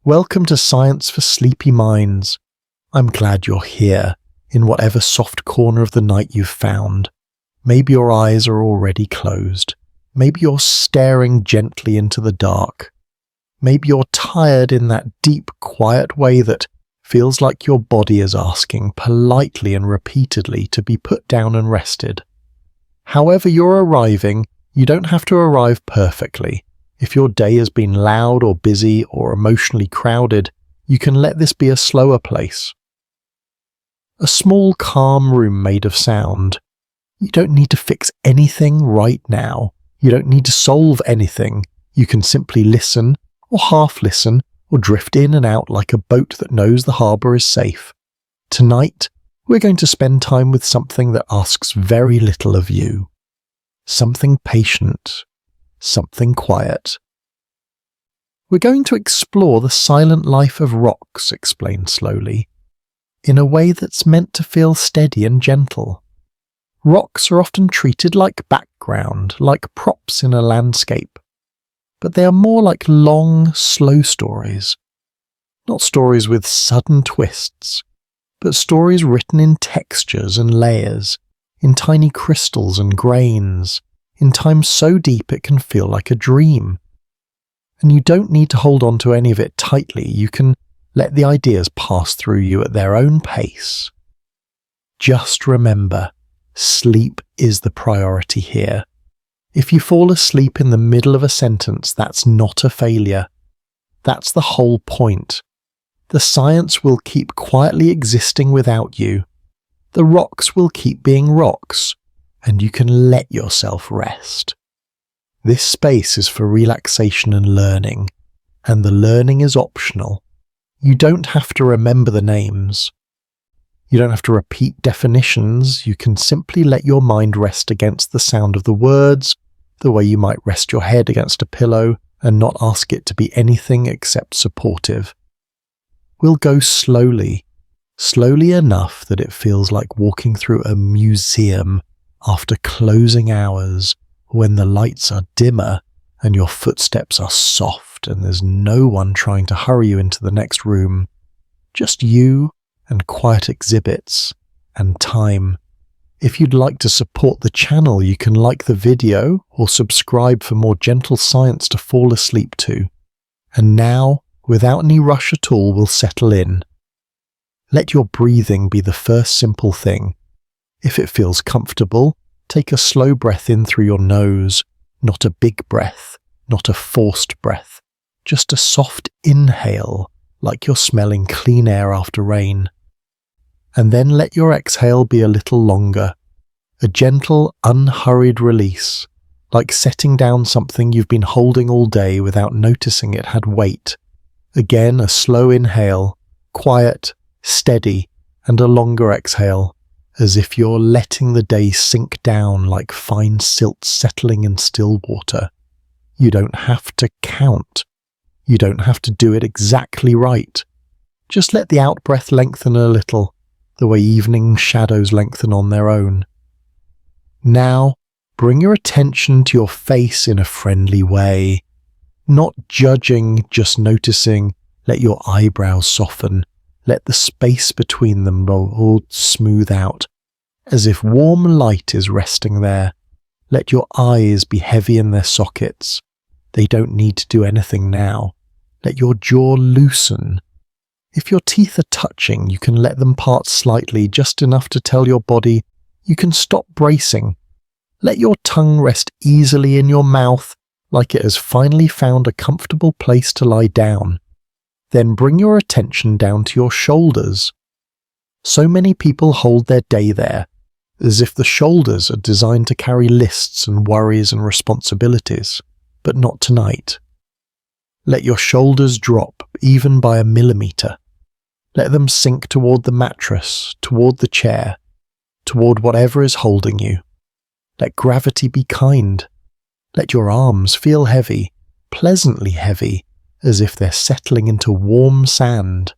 Welcome to Science for Sleepy Minds. I'm glad you're here, in whatever soft corner of the night you've found. Maybe your eyes are already closed. Maybe you're staring gently into the dark. Maybe you're tired in that deep, quiet way that feels like your body is asking politely and repeatedly to be put down and rested. However you're arriving, you don't have to arrive perfectly. If your day has been loud or busy or emotionally crowded, you can let this be a slower place. A small, calm room made of sound. You don't need to fix anything right now. You don't need to solve anything. You can simply listen, or half listen, or drift in and out like a boat that knows the harbour is safe. Tonight, we're going to spend time with something that asks very little of you. Something patient. Something quiet. We're going to explore the silent life of rocks, explained slowly, in a way that's meant to feel steady and gentle. Rocks are often treated like background, like props in a landscape, but they are more like long, slow stories. Not stories with sudden twists, but stories written in textures and layers, in tiny crystals and grains, in time so deep it can feel like a dream. And you don't need to hold on to any of it tightly. You can let the ideas pass through you at their own pace. Just remember, sleep is the priority here. If you fall asleep in the middle of a sentence, that's not a failure. That's the whole point. The science will keep quietly existing without you. The rocks will keep being rocks, and you can let yourself rest. This space is for relaxation and learning, and the learning is optional. You don't have to remember the names. You don't have to repeat definitions. You can simply let your mind rest against the sound of the words, the way you might rest your head against a pillow, and not ask it to be anything except supportive. We'll go slowly enough that it feels like walking through a museum after closing hours, when the lights are dimmer and your footsteps are soft and there's no one trying to hurry you into the next room. Just you and quiet exhibits and time. If you'd like to support the channel, you can like the video or subscribe for more gentle science to fall asleep to. And now, without any rush at all, we'll settle in. Let your breathing be the first simple thing. If it feels comfortable, take a slow breath in through your nose, not a big breath, not a forced breath, just a soft inhale, like you're smelling clean air after rain. And then let your exhale be a little longer, a gentle, unhurried release, like setting down something you've been holding all day without noticing it had weight. Again, a slow inhale, quiet, steady, and a longer exhale, as if you're letting the day sink down like fine silt settling in still water. You don't have to count. You don't have to do it exactly right. Just let the out-breath lengthen a little, the way evening shadows lengthen on their own. Now, bring your attention to your face in a friendly way. Not judging, just noticing. Let your eyebrows soften. Let the space between them all smooth out, as if warm light is resting there. Let your eyes be heavy in their sockets. They don't need to do anything now. Let your jaw loosen. If your teeth are touching, you can let them part slightly, just enough to tell your body you can stop bracing. Let your tongue rest easily in your mouth, like it has finally found a comfortable place to lie down. Then bring your attention down to your shoulders. So many people hold their day there, as if the shoulders are designed to carry lists and worries and responsibilities, but not tonight. Let your shoulders drop, even by a millimeter. Let them sink toward the mattress, toward the chair, toward whatever is holding you. Let gravity be kind. Let your arms feel heavy, pleasantly heavy, as if they're settling into warm sand.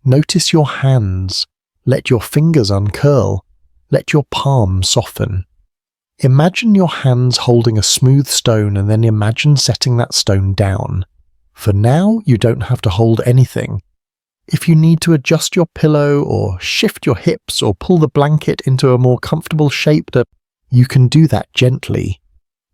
Notice your hands. Let your fingers uncurl. Let your palms soften. Imagine your hands holding a smooth stone, and then imagine setting that stone down. For now, you don't have to hold anything. If you need to adjust your pillow or shift your hips or pull the blanket into a more comfortable shape, you can do that gently.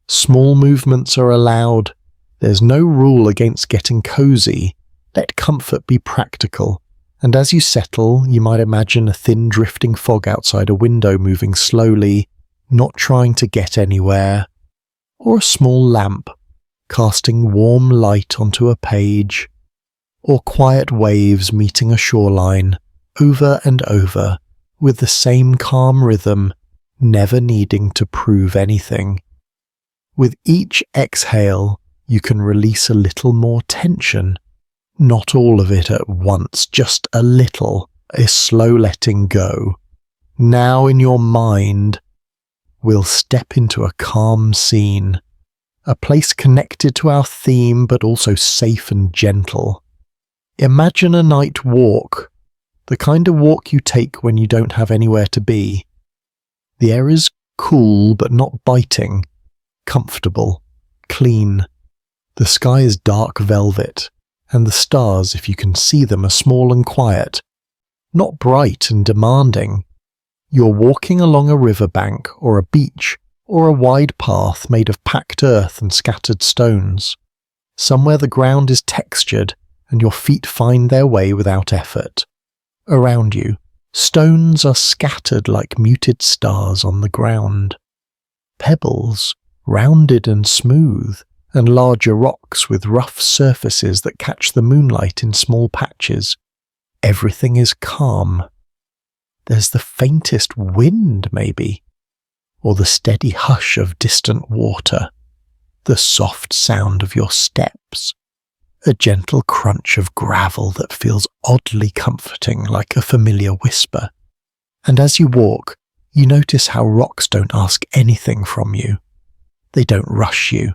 Small movements are allowed. There's no rule against getting cozy. Let comfort be practical. And as you settle, you might imagine a thin drifting fog outside a window moving slowly, not trying to get anywhere. Or a small lamp, casting warm light onto a page. Or quiet waves meeting a shoreline, over and over, with the same calm rhythm, never needing to prove anything. With each exhale, you can release a little more tension. Not all of it at once, just a little, a slow letting go. Now in your mind, we'll step into a calm scene, a place connected to our theme but also safe and gentle. Imagine a night walk, the kind of walk you take when you don't have anywhere to be. The air is cool but not biting, comfortable, clean. The sky is dark velvet, and the stars, if you can see them, are small and quiet, not bright and demanding. You're walking along a riverbank or a beach or a wide path made of packed earth and scattered stones. Somewhere the ground is textured and your feet find their way without effort. Around you, stones are scattered like muted stars on the ground. Pebbles, rounded and smooth, and larger rocks with rough surfaces that catch the moonlight in small patches. Everything is calm. There's the faintest wind, maybe, or the steady hush of distant water, the soft sound of your steps, a gentle crunch of gravel that feels oddly comforting like a familiar whisper. And as you walk, you notice how rocks don't ask anything from you. They don't rush you.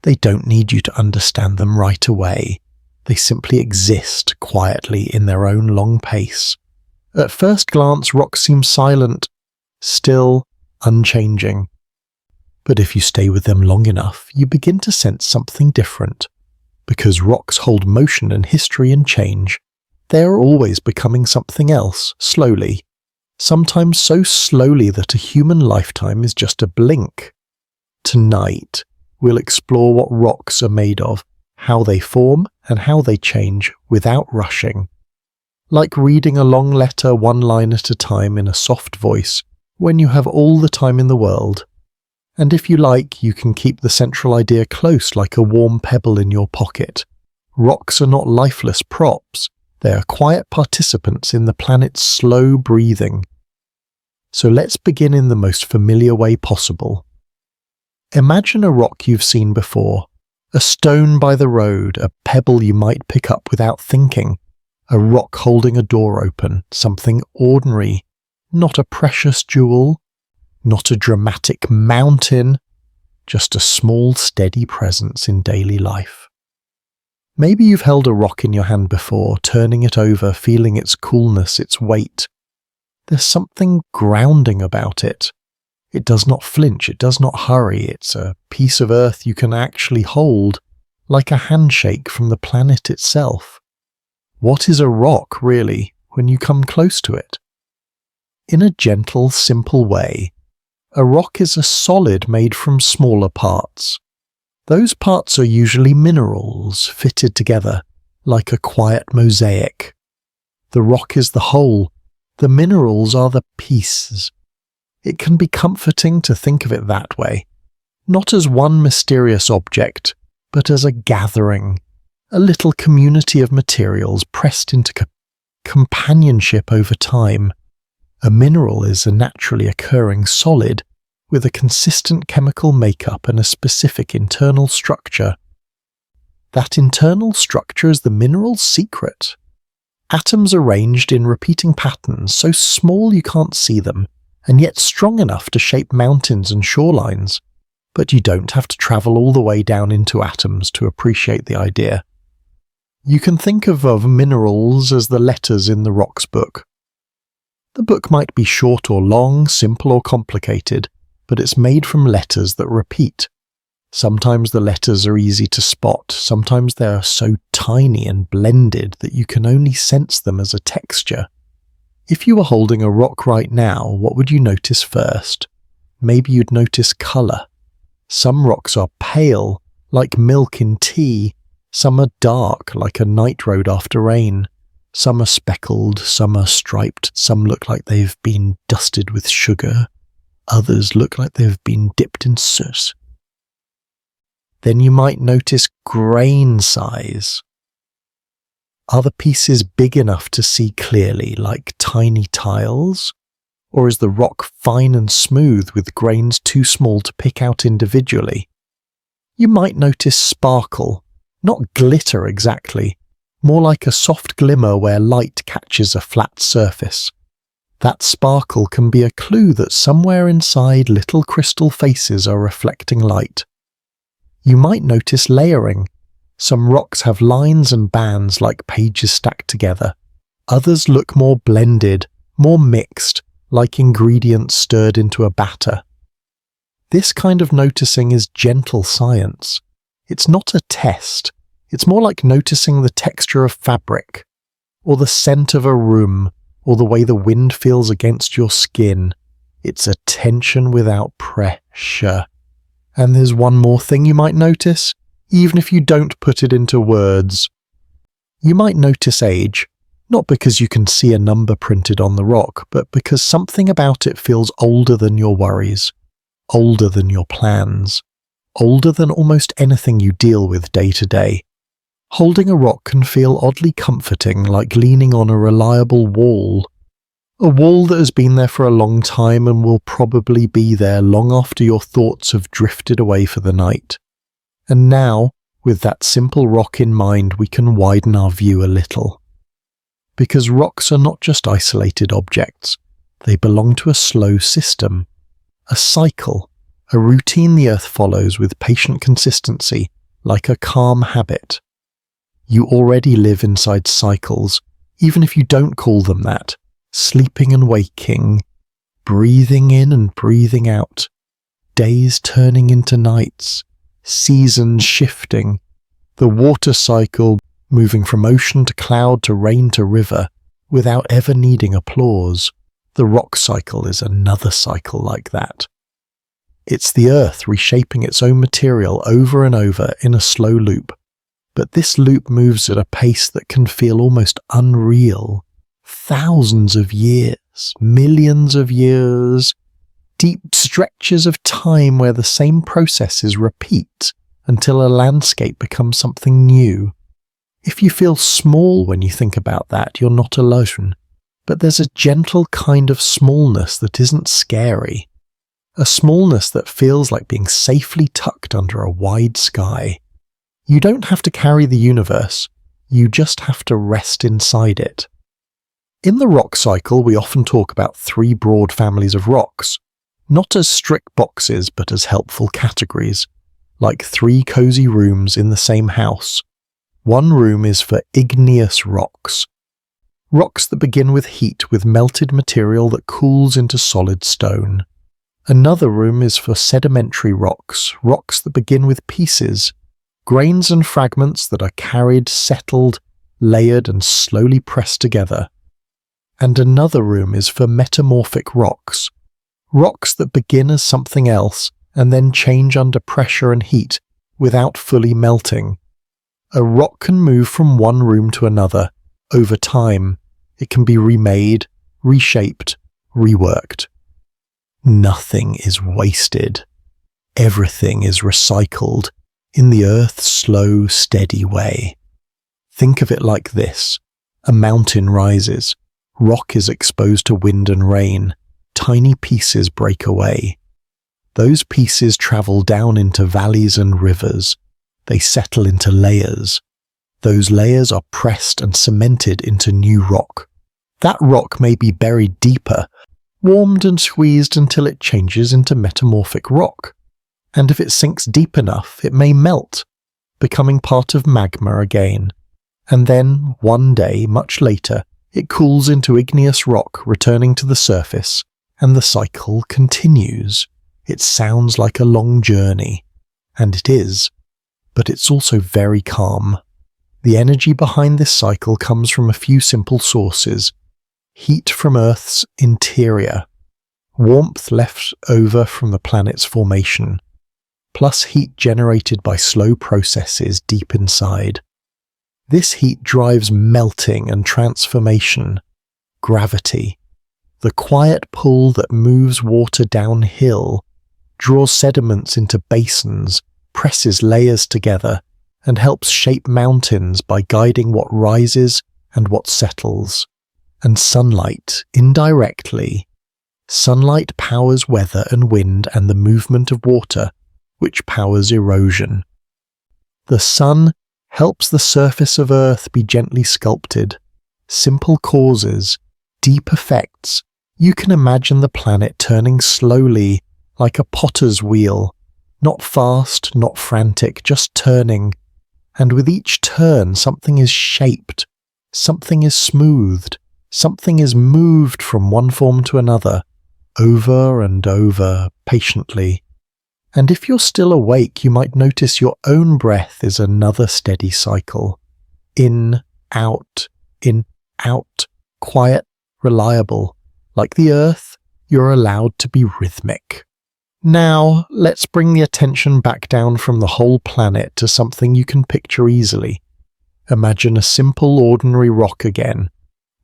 They don't need you to understand them right away. They simply exist quietly in their own long pace. At first glance, rocks seem silent, still, unchanging. But if you stay with them long enough, you begin to sense something different. Because rocks hold motion and history and change, they are always becoming something else, slowly. Sometimes so slowly that a human lifetime is just a blink. Tonight, we'll explore what rocks are made of, how they form and how they change without rushing. Like reading a long letter one line at a time in a soft voice when you have all the time in the world. And if you like, you can keep the central idea close like a warm pebble in your pocket. Rocks are not lifeless props. They are quiet participants in the planet's slow breathing. So let's begin in the most familiar way possible. Imagine a rock you've seen before, a stone by the road, a pebble you might pick up without thinking, a rock holding a door open, something ordinary, not a precious jewel, not a dramatic mountain, just a small steady presence in daily life. Maybe you've held a rock in your hand before, turning it over, feeling its coolness, its weight. There's something grounding about it. It does not flinch, it does not hurry, it's a piece of earth you can actually hold, like a handshake from the planet itself. What is a rock, really, when you come close to it? In a gentle, simple way, a rock is a solid made from smaller parts. Those parts are usually minerals fitted together, like a quiet mosaic. The rock is the whole, the minerals are the pieces. It can be comforting to think of it that way, not as one mysterious object, but as a gathering, a little community of materials pressed into companionship over time. A mineral is a naturally occurring solid with a consistent chemical makeup and a specific internal structure. That internal structure is the mineral's secret. Atoms arranged in repeating patterns so small you can't see them, and yet strong enough to shape mountains and shorelines. But you don't have to travel all the way down into atoms to appreciate the idea. You can think of minerals as the letters in the rocks book. The book might be short or long, simple or complicated, but it's made from letters that repeat. Sometimes the letters are easy to spot, sometimes they are so tiny and blended that you can only sense them as a texture. If you were holding a rock right now, what would you notice first? Maybe you'd notice colour. Some rocks are pale, like milk in tea. Some are dark, like a night road after rain. Some are speckled, some are striped, some look like they've been dusted with sugar. Others look like they've been dipped in soot. Then you might notice grain size. Are the pieces big enough to see clearly, like tiny tiles? Or is the rock fine and smooth with grains too small to pick out individually? You might notice sparkle, not glitter exactly, more like a soft glimmer where light catches a flat surface. That sparkle can be a clue that somewhere inside little crystal faces are reflecting light. You might notice layering. Some rocks have lines and bands like pages stacked together. Others look more blended, more mixed, like ingredients stirred into a batter. This kind of noticing is gentle science. It's not a test. It's more like noticing the texture of fabric, or the scent of a room, or the way the wind feels against your skin. It's attention without pressure. And there's one more thing you might notice, even if you don't put it into words. You might notice age, not because you can see a number printed on the rock, but because something about it feels older than your worries, older than your plans, older than almost anything you deal with day to day. Holding a rock can feel oddly comforting, like leaning on a reliable wall. A wall that has been there for a long time and will probably be there long after your thoughts have drifted away for the night. And now, with that simple rock in mind, we can widen our view a little. Because rocks are not just isolated objects, they belong to a slow system, a cycle, a routine the earth follows with patient consistency, like a calm habit. You already live inside cycles, even if you don't call them that. Sleeping and waking, breathing in and breathing out, days turning into nights, seasons shifting, the water cycle moving from ocean to cloud to rain to river without ever needing applause. The rock cycle is another cycle like that. It's the earth reshaping its own material over and over in a slow loop, but this loop moves at a pace that can feel almost unreal. Thousands of years, millions of years, deep stretches of time where the same processes repeat until a landscape becomes something new. If you feel small when you think about that, you're not alone. But there's a gentle kind of smallness that isn't scary. A smallness that feels like being safely tucked under a wide sky. You don't have to carry the universe, you just have to rest inside it. In the rock cycle, we often talk about three broad families of rocks, not as strict boxes but as helpful categories, like three cozy rooms in the same house. One room is for igneous rocks, rocks that begin with heat with melted material that cools into solid stone. Another room is for sedimentary rocks, rocks that begin with pieces, grains and fragments that are carried, settled, layered and slowly pressed together. And another room is for metamorphic rocks, rocks that begin as something else and then change under pressure and heat without fully melting. A rock can move from one room to another over time. It can be remade, reshaped, reworked. Nothing is wasted. Everything is recycled in the earth's slow, steady way. Think of it like this. A mountain rises. Rock is exposed to wind and rain. Tiny pieces break away. Those pieces travel down into valleys and rivers. They settle into layers. Those layers are pressed and cemented into new rock. That rock may be buried deeper, warmed and squeezed until it changes into metamorphic rock. And if it sinks deep enough, it may melt, becoming part of magma again. And then, one day, much later, it cools into igneous rock, returning to the surface, and the cycle continues. It sounds like a long journey, and it is, but it's also very calm. The energy behind this cycle comes from a few simple sources: heat from Earth's interior, warmth left over from the planet's formation, plus heat generated by slow processes deep inside. This heat drives melting and transformation. Gravity, the quiet pull that moves water downhill, draws sediments into basins, presses layers together, and helps shape mountains by guiding what rises and what settles. And sunlight, indirectly. Sunlight powers weather and wind and the movement of water, which powers erosion. The sun helps the surface of Earth be gently sculpted. Simple causes, deep effects. You can imagine the planet turning slowly, like a potter's wheel. Not fast, not frantic, just turning. And with each turn something is shaped, something is smoothed, something is moved from one form to another, over and over, patiently. And if you're still awake, you might notice your own breath is another steady cycle. In, out, quiet, reliable. Like the Earth, you're allowed to be rhythmic. Now, let's bring the attention back down from the whole planet to something you can picture easily. Imagine a simple, ordinary rock again.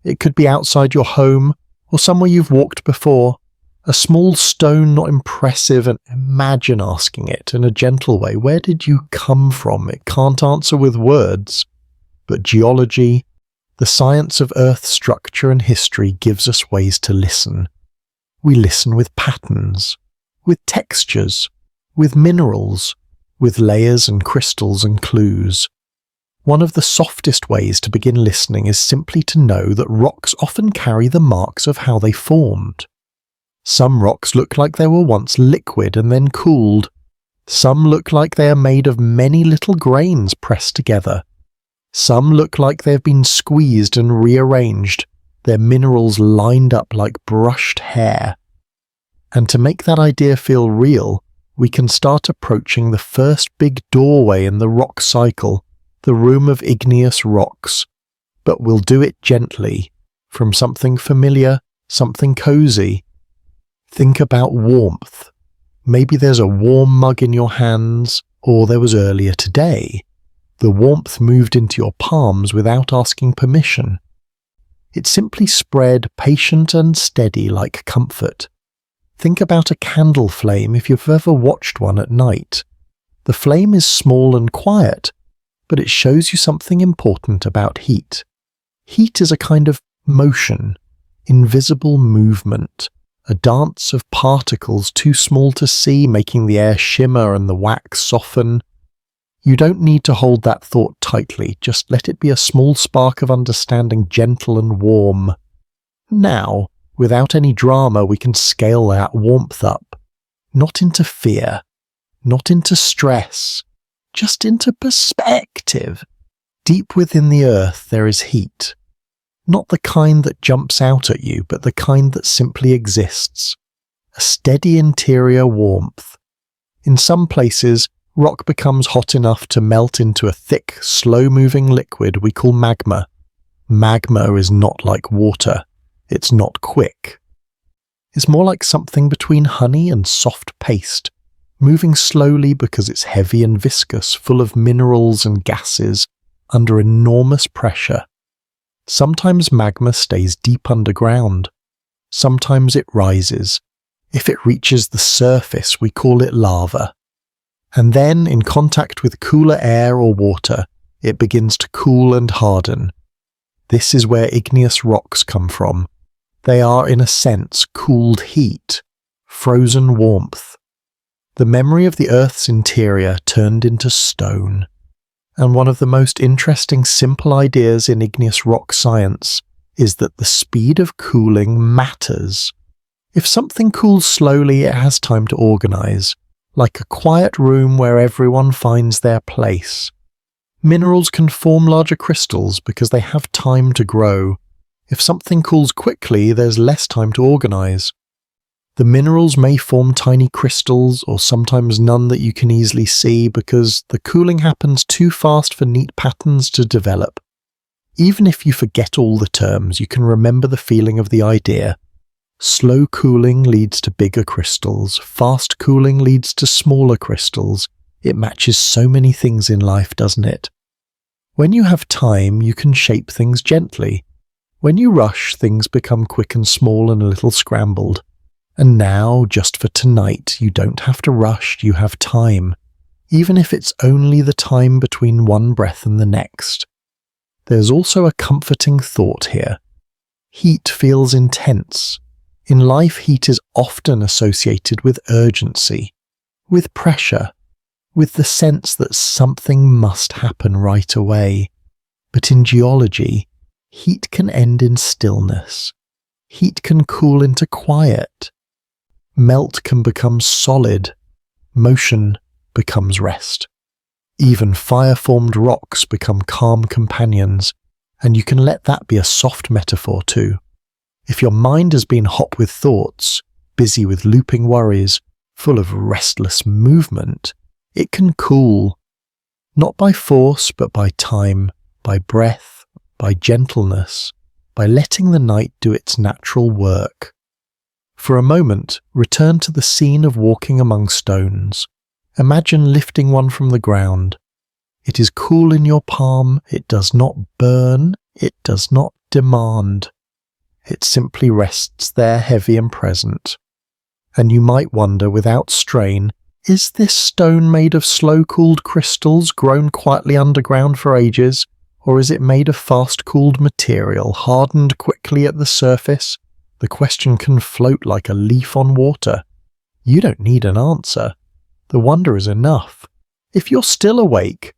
It could be outside your home, or somewhere you've walked before. A small stone, not impressive, and imagine asking it in a gentle way, where did you come from? It can't answer with words. But geology, the science of Earth's structure and history, gives us ways to listen. We listen with patterns, with textures, with minerals, with layers and crystals and clues. One of the softest ways to begin listening is simply to know that rocks often carry the marks of how they formed. Some rocks look like they were once liquid and then cooled. Some look like they are made of many little grains pressed together. Some look like they have been squeezed and rearranged, their minerals lined up like brushed hair. And to make that idea feel real, we can start approaching the first big doorway in the rock cycle, the room of igneous rocks. But we'll do it gently, from something familiar, something cozy. Think about warmth. Maybe there's a warm mug in your hands, or there was earlier today. The warmth moved into your palms without asking permission. It simply spread, patient and steady, like comfort. Think about a candle flame if you've ever watched one at night. The flame is small and quiet, but it shows you something important about heat. Heat is a kind of motion, invisible movement. A dance of particles too small to see, making the air shimmer and the wax soften. You don't need to hold that thought tightly, just let it be a small spark of understanding, gentle and warm. Now, without any drama, we can scale that warmth up. Not into fear, not into stress, just into perspective. Deep within the Earth there is heat. Not the kind that jumps out at you, but the kind that simply exists. A steady interior warmth. In some places, rock becomes hot enough to melt into a thick, slow-moving liquid we call magma. Magma is not like water. It's not quick. It's more like something between honey and soft paste, moving slowly because it's heavy and viscous, full of minerals and gases, under enormous pressure. Sometimes magma stays deep underground. Sometimes it rises. If it reaches the surface, we call it lava. And then, in contact with cooler air or water, it begins to cool and harden. This is where igneous rocks come from. They are, in a sense, cooled heat, frozen warmth. The memory of the Earth's interior turned into stone. And one of the most interesting simple ideas in igneous rock science is that the speed of cooling matters. If something cools slowly, it has time to organize, like a quiet room where everyone finds their place. Minerals can form larger crystals because they have time to grow. If something cools quickly, there's less time to organize. The minerals may form tiny crystals, or sometimes none that you can easily see because the cooling happens too fast for neat patterns to develop. Even if you forget all the terms, you can remember the feeling of the idea. Slow cooling leads to bigger crystals, fast cooling leads to smaller crystals. It matches so many things in life, doesn't it? When you have time, you can shape things gently. When you rush, things become quick and small and a little scrambled. And now, just for tonight, you don't have to rush, you have time, even if it's only the time between one breath and the next. There's also a comforting thought here. Heat feels intense. In life, heat is often associated with urgency, with pressure, with the sense that something must happen right away. But in geology, heat can end in stillness. Heat can cool into quiet. Melt can become solid. Motion becomes rest. Even fire-formed rocks become calm companions, and you can let that be a soft metaphor too. If your mind has been hot with thoughts, busy with looping worries, full of restless movement, it can cool. Not by force, but by time, by breath, by gentleness, by letting the night do its natural work. For a moment, return to the scene of walking among stones. Imagine lifting one from the ground. It is cool in your palm, it does not burn, it does not demand. It simply rests there heavy and present. And you might wonder without strain, is this stone made of slow-cooled crystals grown quietly underground for ages, or is it made of fast-cooled material hardened quickly at the surface? The question can float like a leaf on water. You don't need an answer. The wonder is enough. If you're still awake,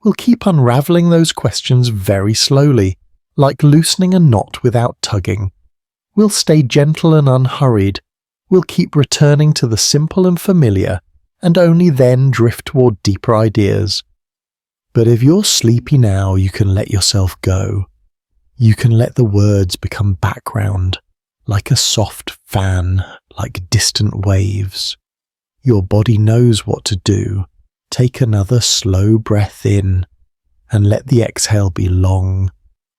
we'll keep unravelling those questions very slowly, like loosening a knot without tugging. We'll stay gentle and unhurried. We'll keep returning to the simple and familiar, and only then drift toward deeper ideas. But if you're sleepy now, you can let yourself go. You can let the words become background, like a soft fan, like distant waves. Your body knows what to do. Take another slow breath in, and let the exhale be long.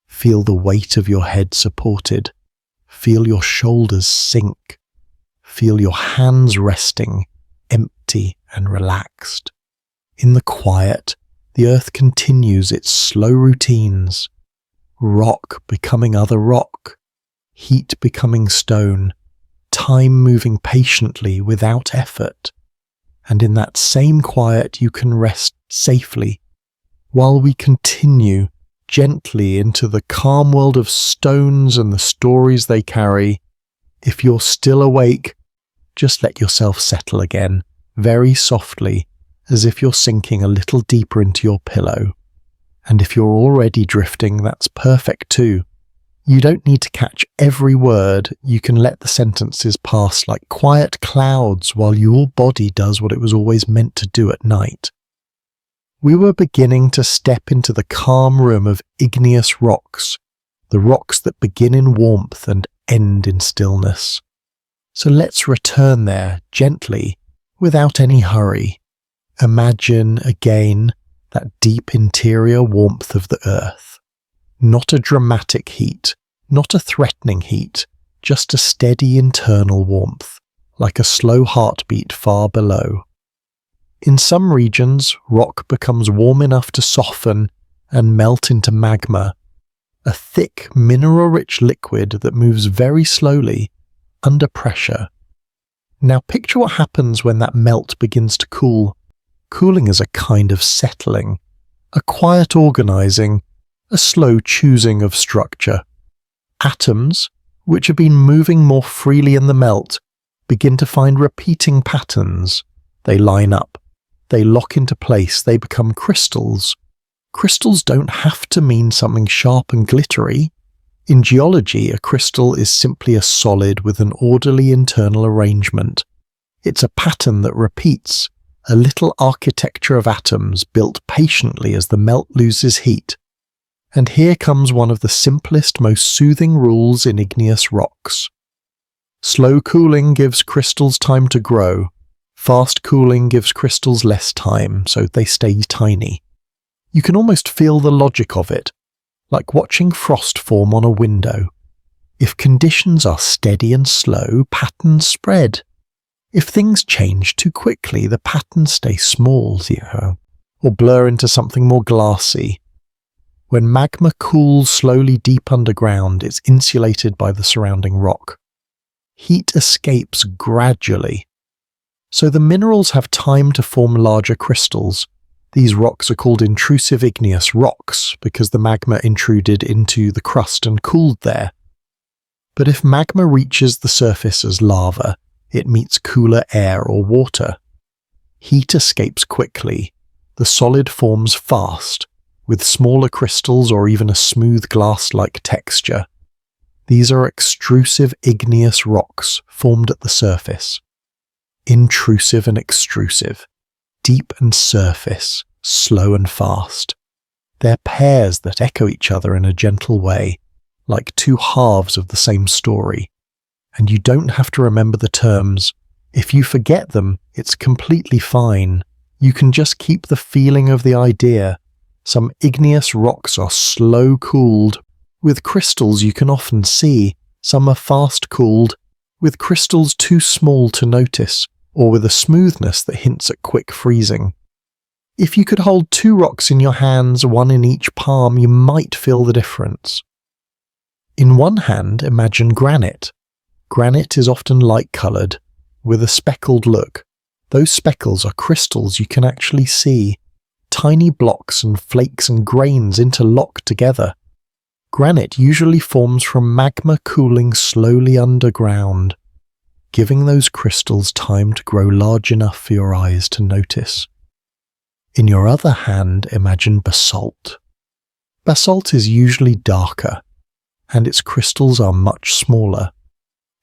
Feel the weight of your head supported. Feel your shoulders sink. Feel your hands resting, empty and relaxed. In the quiet, the earth continues its slow routines. Rock becoming other rock. Heat becoming stone. Time moving patiently without effort. And in that same quiet you can rest safely, while we continue gently into the calm world of stones and the stories they carry. If you're still awake, just let yourself settle again, very softly, as if you're sinking a little deeper into your pillow. And if you're already drifting, that's perfect too. You don't need to catch every word. You can let the sentences pass like quiet clouds while your body does what it was always meant to do at night. We were beginning to step into the calm room of igneous rocks, the rocks that begin in warmth and end in stillness. So let's return there gently, without any hurry. Imagine again that deep interior warmth of the earth. Not a dramatic heat, not a threatening heat, just a steady internal warmth, like a slow heartbeat far below. In some regions, rock becomes warm enough to soften and melt into magma, a thick, mineral-rich liquid that moves very slowly, under pressure. Now picture what happens when that melt begins to cool. Cooling is a kind of settling, a quiet organizing, a slow choosing of structure. Atoms, which have been moving more freely in the melt, begin to find repeating patterns. They line up. They lock into place. They become crystals. Crystals don't have to mean something sharp and glittery. In geology, a crystal is simply a solid with an orderly internal arrangement. It's a pattern that repeats, a little architecture of atoms built patiently as the melt loses heat. And here comes one of the simplest, most soothing rules in igneous rocks. Slow cooling gives crystals time to grow. Fast cooling gives crystals less time, so they stay tiny. You can almost feel the logic of it, like watching frost form on a window. If conditions are steady and slow, patterns spread. If things change too quickly, the patterns stay small, or blur into something more glassy. When magma cools slowly deep underground, it's insulated by the surrounding rock. Heat escapes gradually, so the minerals have time to form larger crystals. These rocks are called intrusive igneous rocks because the magma intruded into the crust and cooled there. But if magma reaches the surface as lava, it meets cooler air or water. Heat escapes quickly. The solid forms fast, with smaller crystals or even a smooth glass-like texture. These are extrusive igneous rocks formed at the surface. Intrusive and extrusive. Deep and surface, slow and fast. They're pairs that echo each other in a gentle way, like two halves of the same story. And you don't have to remember the terms. If you forget them, it's completely fine. You can just keep the feeling of the idea. Some igneous rocks are slow cooled. With crystals you can often see. Some are fast cooled, with crystals too small to notice, or with a smoothness that hints at quick freezing. If you could hold two rocks in your hands, one in each palm, you might feel the difference. In one hand, imagine granite. Granite is often light-coloured, with a speckled look. Those speckles are crystals you can actually see. Tiny blocks and flakes and grains interlock together. Granite usually forms from magma cooling slowly underground, giving those crystals time to grow large enough for your eyes to notice. In your other hand, imagine basalt. Basalt is usually darker, and its crystals are much smaller.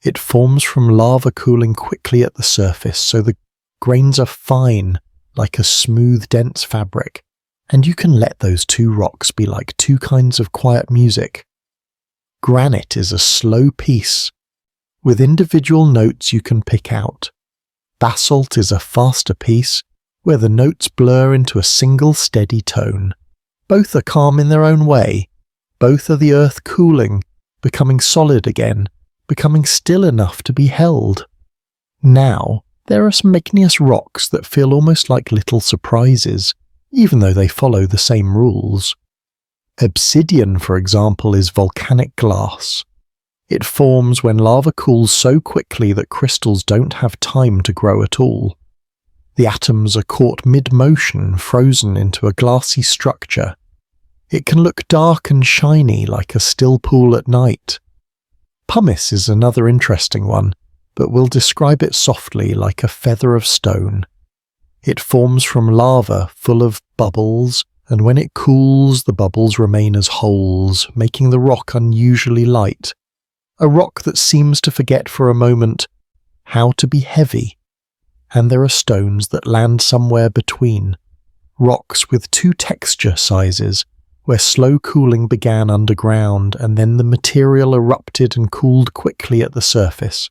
It forms from lava cooling quickly at the surface, so the grains are fine, like a smooth, dense fabric, and you can let those two rocks be like two kinds of quiet music. Granite is a slow piece, with individual notes you can pick out. Basalt is a faster piece, where the notes blur into a single steady tone. Both are calm in their own way. Both are the earth cooling, becoming solid again, becoming still enough to be held. Now, there are some igneous rocks that feel almost like little surprises, even though they follow the same rules. Obsidian, for example, is volcanic glass. It forms when lava cools so quickly that crystals don't have time to grow at all. The atoms are caught mid-motion, frozen into a glassy structure. It can look dark and shiny like a still pool at night. Pumice is another interesting one, but we'll describe it softly like a feather of stone. It forms from lava full of bubbles, and when it cools, the bubbles remain as holes, making the rock unusually light. A rock that seems to forget for a moment how to be heavy. And there are stones that land somewhere between, rocks with two texture sizes, where slow cooling began underground and then the material erupted and cooled quickly at the surface.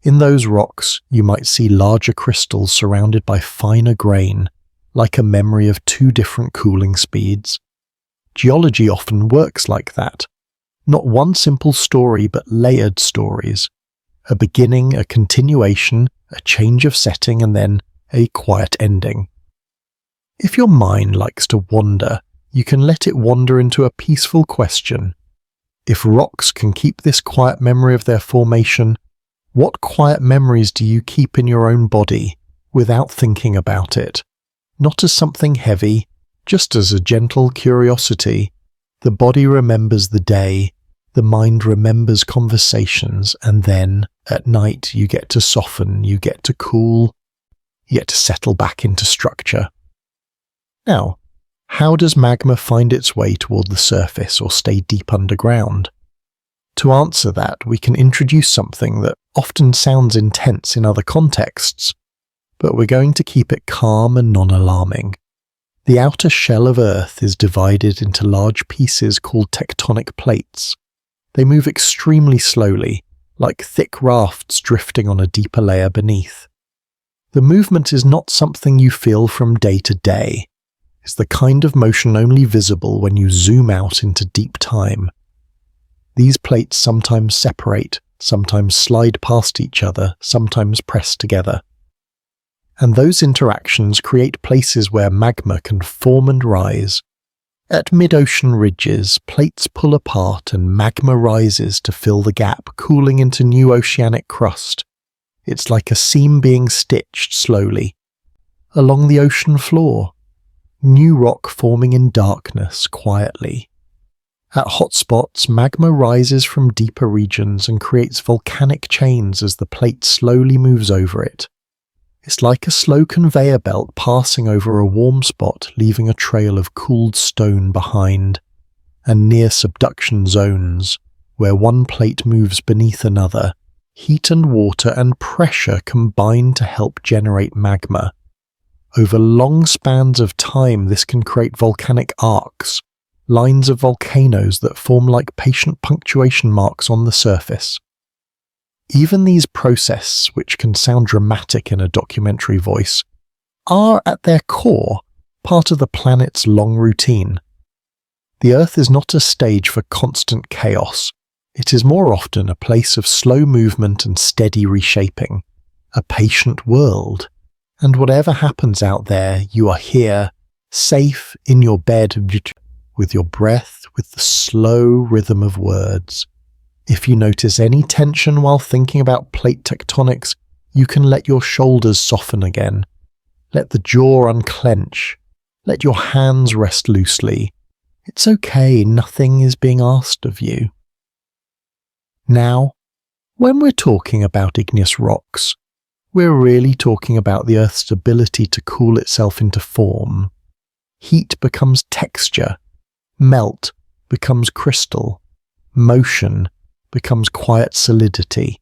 In those rocks, you might see larger crystals surrounded by finer grain, like a memory of two different cooling speeds. Geology often works like that. Not one simple story, but layered stories. A beginning, a continuation, a change of setting, and then a quiet ending. If your mind likes to wander, you can let it wander into a peaceful question. If rocks can keep this quiet memory of their formation, what quiet memories do you keep in your own body without thinking about it? Not as something heavy, just as a gentle curiosity. The body remembers the day, the mind remembers conversations, and then, at night, you get to soften, you get to cool, you get to settle back into structure. Now, how does magma find its way toward the surface or stay deep underground? To answer that, we can introduce something that often sounds intense in other contexts, but we're going to keep it calm and non-alarming. The outer shell of Earth is divided into large pieces called tectonic plates. They move extremely slowly, like thick rafts drifting on a deeper layer beneath. The movement is not something you feel from day to day. It's the kind of motion only visible when you zoom out into deep time. These plates sometimes separate, sometimes slide past each other, sometimes press together. And those interactions create places where magma can form and rise. At mid-ocean ridges, plates pull apart and magma rises to fill the gap, cooling into new oceanic crust. It's like a seam being stitched slowly. Along the ocean floor, new rock forming in darkness quietly. At hotspots, magma rises from deeper regions and creates volcanic chains as the plate slowly moves over it. It's like a slow conveyor belt passing over a warm spot, leaving a trail of cooled stone behind. And near subduction zones, where one plate moves beneath another, heat and water and pressure combine to help generate magma. Over long spans of time, this can create volcanic arcs, lines of volcanoes that form like patient punctuation marks on the surface. Even these processes, which can sound dramatic in a documentary voice, are at their core part of the planet's long routine. The Earth is not a stage for constant chaos. It is more often a place of slow movement and steady reshaping, a patient world. And whatever happens out there, you are here, safe in your bed, with your breath, with the slow rhythm of words. If you notice any tension while thinking about plate tectonics, you can let your shoulders soften again. Let the jaw unclench. Let your hands rest loosely. It's okay, nothing is being asked of you. Now, when we're talking about igneous rocks, we're really talking about the Earth's ability to cool itself into form. Heat becomes texture, melt becomes crystal, motion becomes quiet solidity.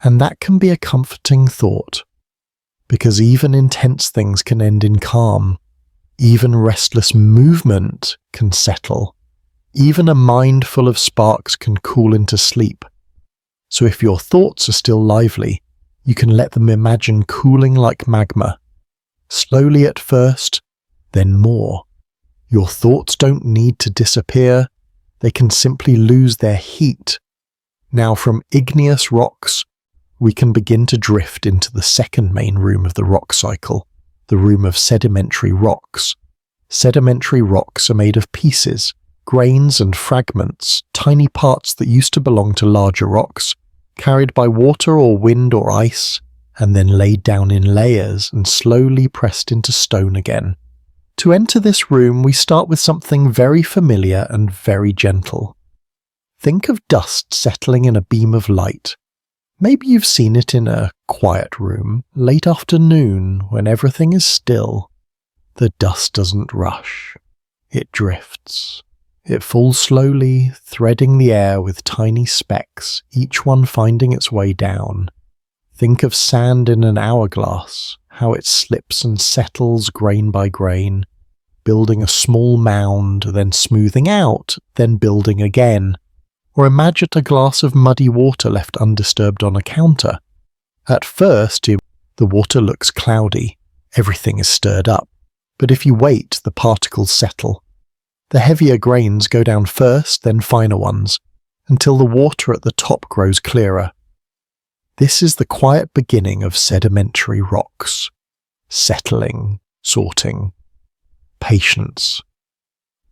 And that can be a comforting thought, because even intense things can end in calm. Even restless movement can settle. Even a mind full of sparks can cool into sleep. So if your thoughts are still lively, you can let them imagine cooling like magma. Slowly at first, then more. Your thoughts don't need to disappear. They can simply lose their heat. Now from igneous rocks, we can begin to drift into the second main room of the rock cycle, the room of sedimentary rocks. Sedimentary rocks are made of pieces, grains and fragments, tiny parts that used to belong to larger rocks, carried by water or wind or ice, and then laid down in layers and slowly pressed into stone again. To enter this room, we start with something very familiar and very gentle. Think of dust settling in a beam of light. Maybe you've seen it in a quiet room, late afternoon, when everything is still. The dust doesn't rush. It drifts. It falls slowly, threading the air with tiny specks, each one finding its way down. Think of sand in an hourglass, how it slips and settles grain by grain, building a small mound, then smoothing out, then building again. Or imagine a glass of muddy water left undisturbed on a counter. At first, the water looks cloudy. Everything is stirred up. But if you wait, the particles settle. The heavier grains go down first, then finer ones, until the water at the top grows clearer. This is the quiet beginning of sedimentary rocks. Settling, sorting, patience.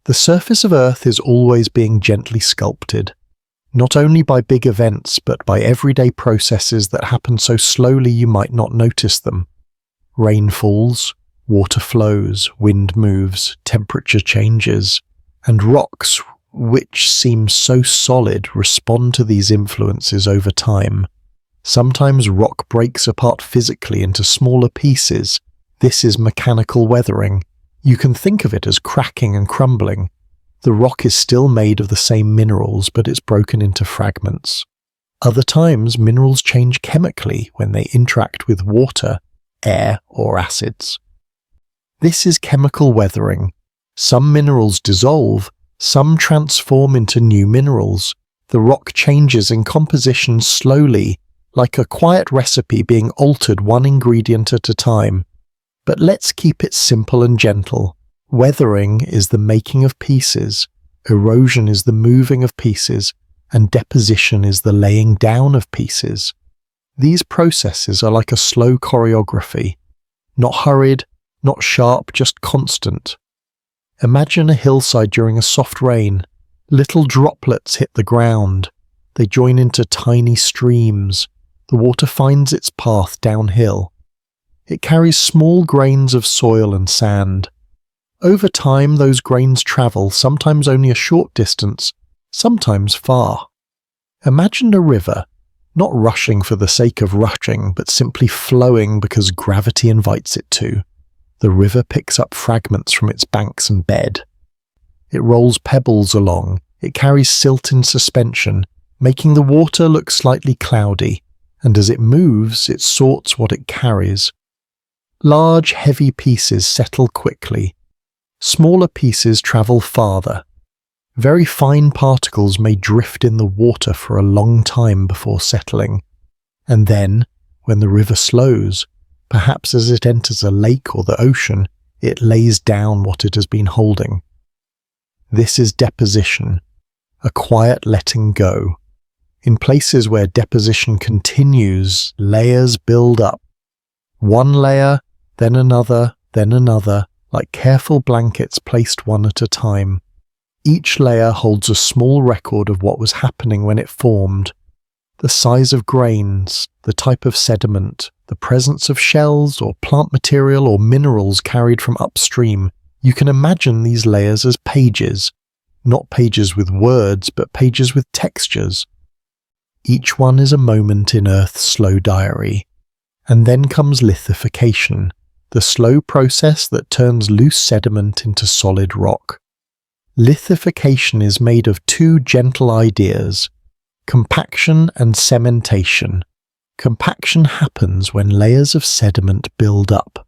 The surface of Earth is always being gently sculpted, not only by big events, but by everyday processes that happen so slowly you might not notice them. Rain falls, water flows, wind moves, temperature changes, and rocks, which seem so solid, respond to these influences over time. Sometimes rock breaks apart physically into smaller pieces. This is mechanical weathering. You can think of it as cracking and crumbling. The rock is still made of the same minerals, but it's broken into fragments. Other times, minerals change chemically when they interact with water, air, or acids. This is chemical weathering. Some minerals dissolve, some transform into new minerals, The rock changes in composition slowly, like a quiet recipe being altered one ingredient at a time. But let's keep it simple and gentle. Weathering is the making of pieces, erosion is the moving of pieces, and deposition is the laying down of pieces. These processes are like a slow choreography. Not hurried, not sharp, just constant. Imagine a hillside during a soft rain. Little droplets hit the ground. They join into tiny streams. The water finds its path downhill. It carries small grains of soil and sand. Over time, those grains travel, sometimes only a short distance, sometimes far. Imagine a river, not rushing for the sake of rushing, but simply flowing because gravity invites it to. The river picks up fragments from its banks and bed. It rolls pebbles along. It carries silt in suspension, making the water look slightly cloudy, and as it moves, it sorts what it carries. Large, heavy pieces settle quickly. Smaller pieces travel farther. Very fine particles may drift in the water for a long time before settling. And then, when the river slows, perhaps as it enters a lake or the ocean, it lays down what it has been holding. This is deposition, a quiet letting go. In places where deposition continues, layers build up. One layer, then another, like careful blankets placed one at a time. Each layer holds a small record of what was happening when it formed. The size of grains, the type of sediment, the presence of shells or plant material or minerals carried from upstream. You can imagine these layers as pages, not pages with words, but pages with textures. Each one is a moment in Earth's slow diary. And then comes lithification, the slow process that turns loose sediment into solid rock. Lithification is made of two gentle ideas, compaction and cementation. Compaction happens when layers of sediment build up.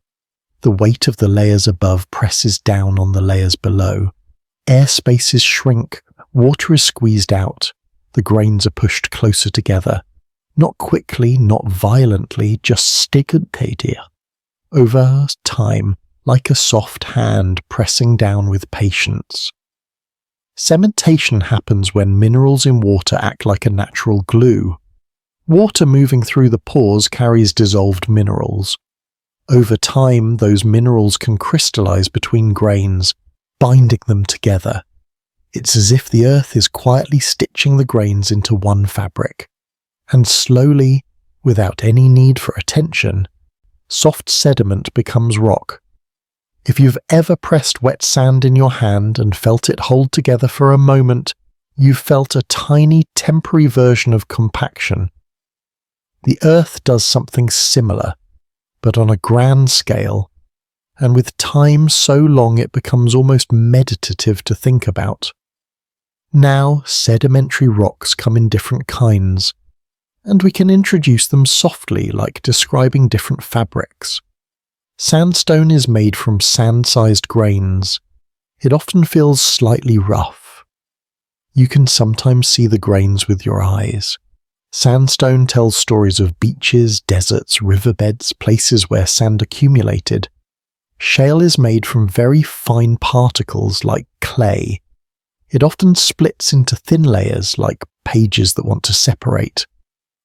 The weight of the layers above presses down on the layers below. Air spaces shrink, water is squeezed out, the grains are pushed closer together. Not quickly, not violently, just stegently. Over time, like a soft hand pressing down with patience. Cementation happens when minerals in water act like a natural glue. Water moving through the pores carries dissolved minerals. Over time, those minerals can crystallize between grains, binding them together. It's as if the earth is quietly stitching the grains into one fabric. And slowly, without any need for attention, soft sediment becomes rock. If you've ever pressed wet sand in your hand and felt it hold together for a moment, you've felt a tiny temporary version of compaction. The earth does something similar, but on a grand scale, and with time so long it becomes almost meditative to think about. Now, sedimentary rocks come in different kinds, and we can introduce them softly, like describing different fabrics. Sandstone is made from sand-sized grains. It often feels slightly rough. You can sometimes see the grains with your eyes. Sandstone tells stories of beaches, deserts, riverbeds, places where sand accumulated. Shale is made from very fine particles like clay. It often splits into thin layers like pages that want to separate.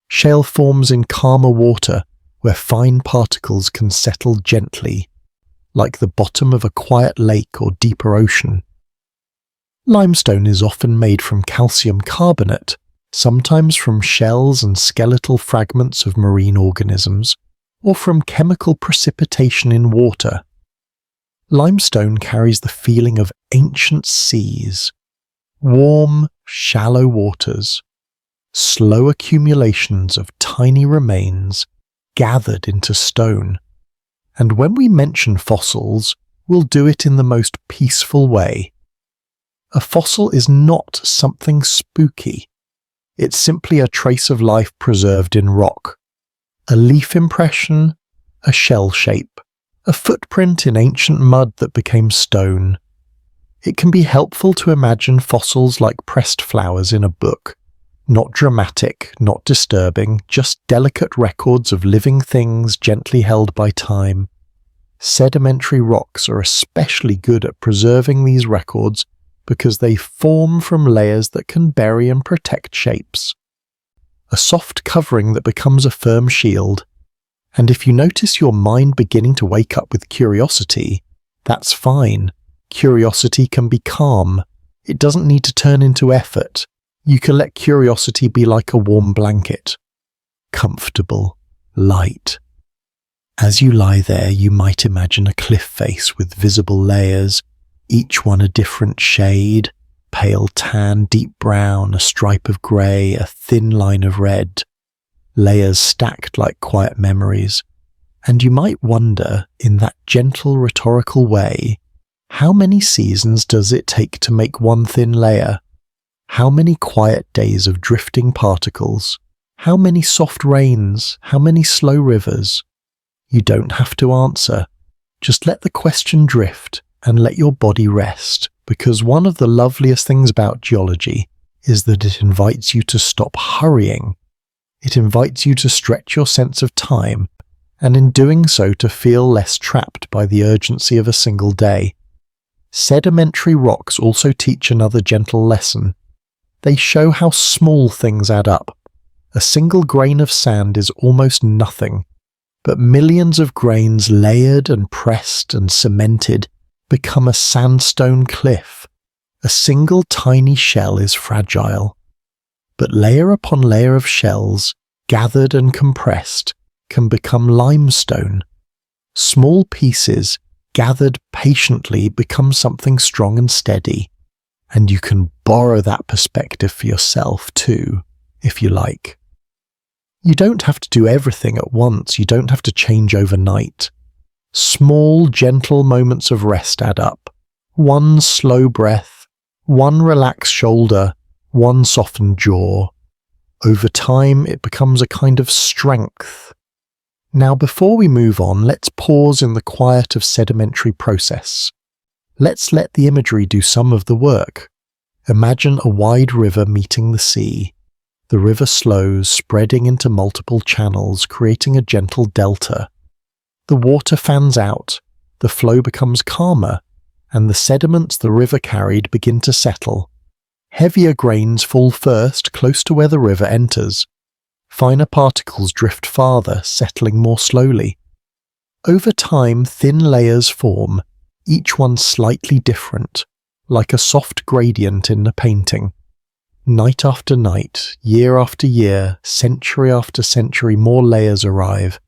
Shale forms in calmer water where fine particles can settle gently, like the bottom of a quiet lake or deeper ocean. Limestone is often made from calcium carbonate, sometimes from shells and skeletal fragments of marine organisms, or from chemical precipitation in water. Limestone carries the feeling of ancient seas, warm, shallow waters, slow accumulations of tiny remains gathered into stone. And when we mention fossils, we'll do it in the most peaceful way. A fossil is not something spooky. It's simply a trace of life preserved in rock. A leaf impression, a shell shape, a footprint in ancient mud that became stone. It can be helpful to imagine fossils like pressed flowers in a book, Not dramatic, not disturbing, just delicate records of living things gently held by time. Sedimentary rocks are especially good at preserving these records because they form from layers that can bury and protect shapes. A soft covering that becomes a firm shield. And if you notice your mind beginning to wake up with curiosity, that's fine. Curiosity can be calm. It doesn't need to turn into effort. You can let curiosity be like a warm blanket. Comfortable, light. As you lie there, you might imagine a cliff face with visible layers, each one a different shade, pale tan, deep brown, a stripe of grey, a thin line of red, layers stacked like quiet memories. And you might wonder, in that gentle rhetorical way, how many seasons does it take to make one thin layer? How many quiet days of drifting particles? How many soft rains? How many slow rivers? You don't have to answer. Just let the question drift and let your body rest, because one of the loveliest things about geology is that it invites you to stop hurrying. It invites you to stretch your sense of time, and in doing so to feel less trapped by the urgency of a single day. Sedimentary rocks also teach another gentle lesson. They show how small things add up. A single grain of sand is almost nothing, but millions of grains layered and pressed and cemented become a sandstone cliff. A single tiny shell is fragile, but layer upon layer of shells, gathered and compressed, can become limestone. Small pieces, gathered patiently, become something strong and steady, and you can borrow that perspective for yourself too, if you like. You don't have to do everything at once, you don't have to change overnight. Small, gentle moments of rest add up. One slow breath, one relaxed shoulder, one softened jaw. Over time, it becomes a kind of strength. Now, before we move on, let's pause in the quiet of sedimentary process. Let's let the imagery do some of the work. Imagine a wide river meeting the sea. The river slows, spreading into multiple channels, creating a gentle delta. The water fans out, the flow becomes calmer, and the sediments the river carried begin to settle. Heavier grains fall first, close to where the river enters. Finer particles drift farther, settling more slowly. Over time, thin layers form, each one slightly different, like a soft gradient in a painting. Night after night, year after year, century after century, more layers arrive.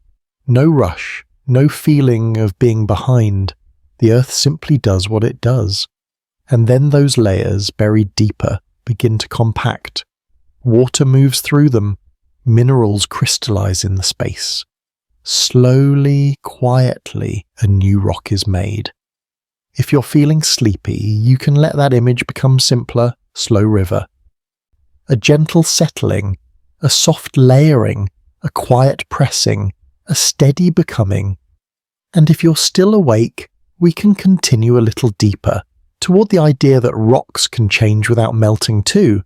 No rush, no feeling of being behind. The earth simply does what it does. And then those layers, buried deeper, begin to compact. Water moves through them. Minerals crystallize in the space. Slowly, quietly, a new rock is made. If you're feeling sleepy, you can let that image become simpler, slow river. A gentle settling, a soft layering, a quiet pressing, a steady becoming. And if you're still awake, we can continue a little deeper, toward the idea that rocks can change without melting too,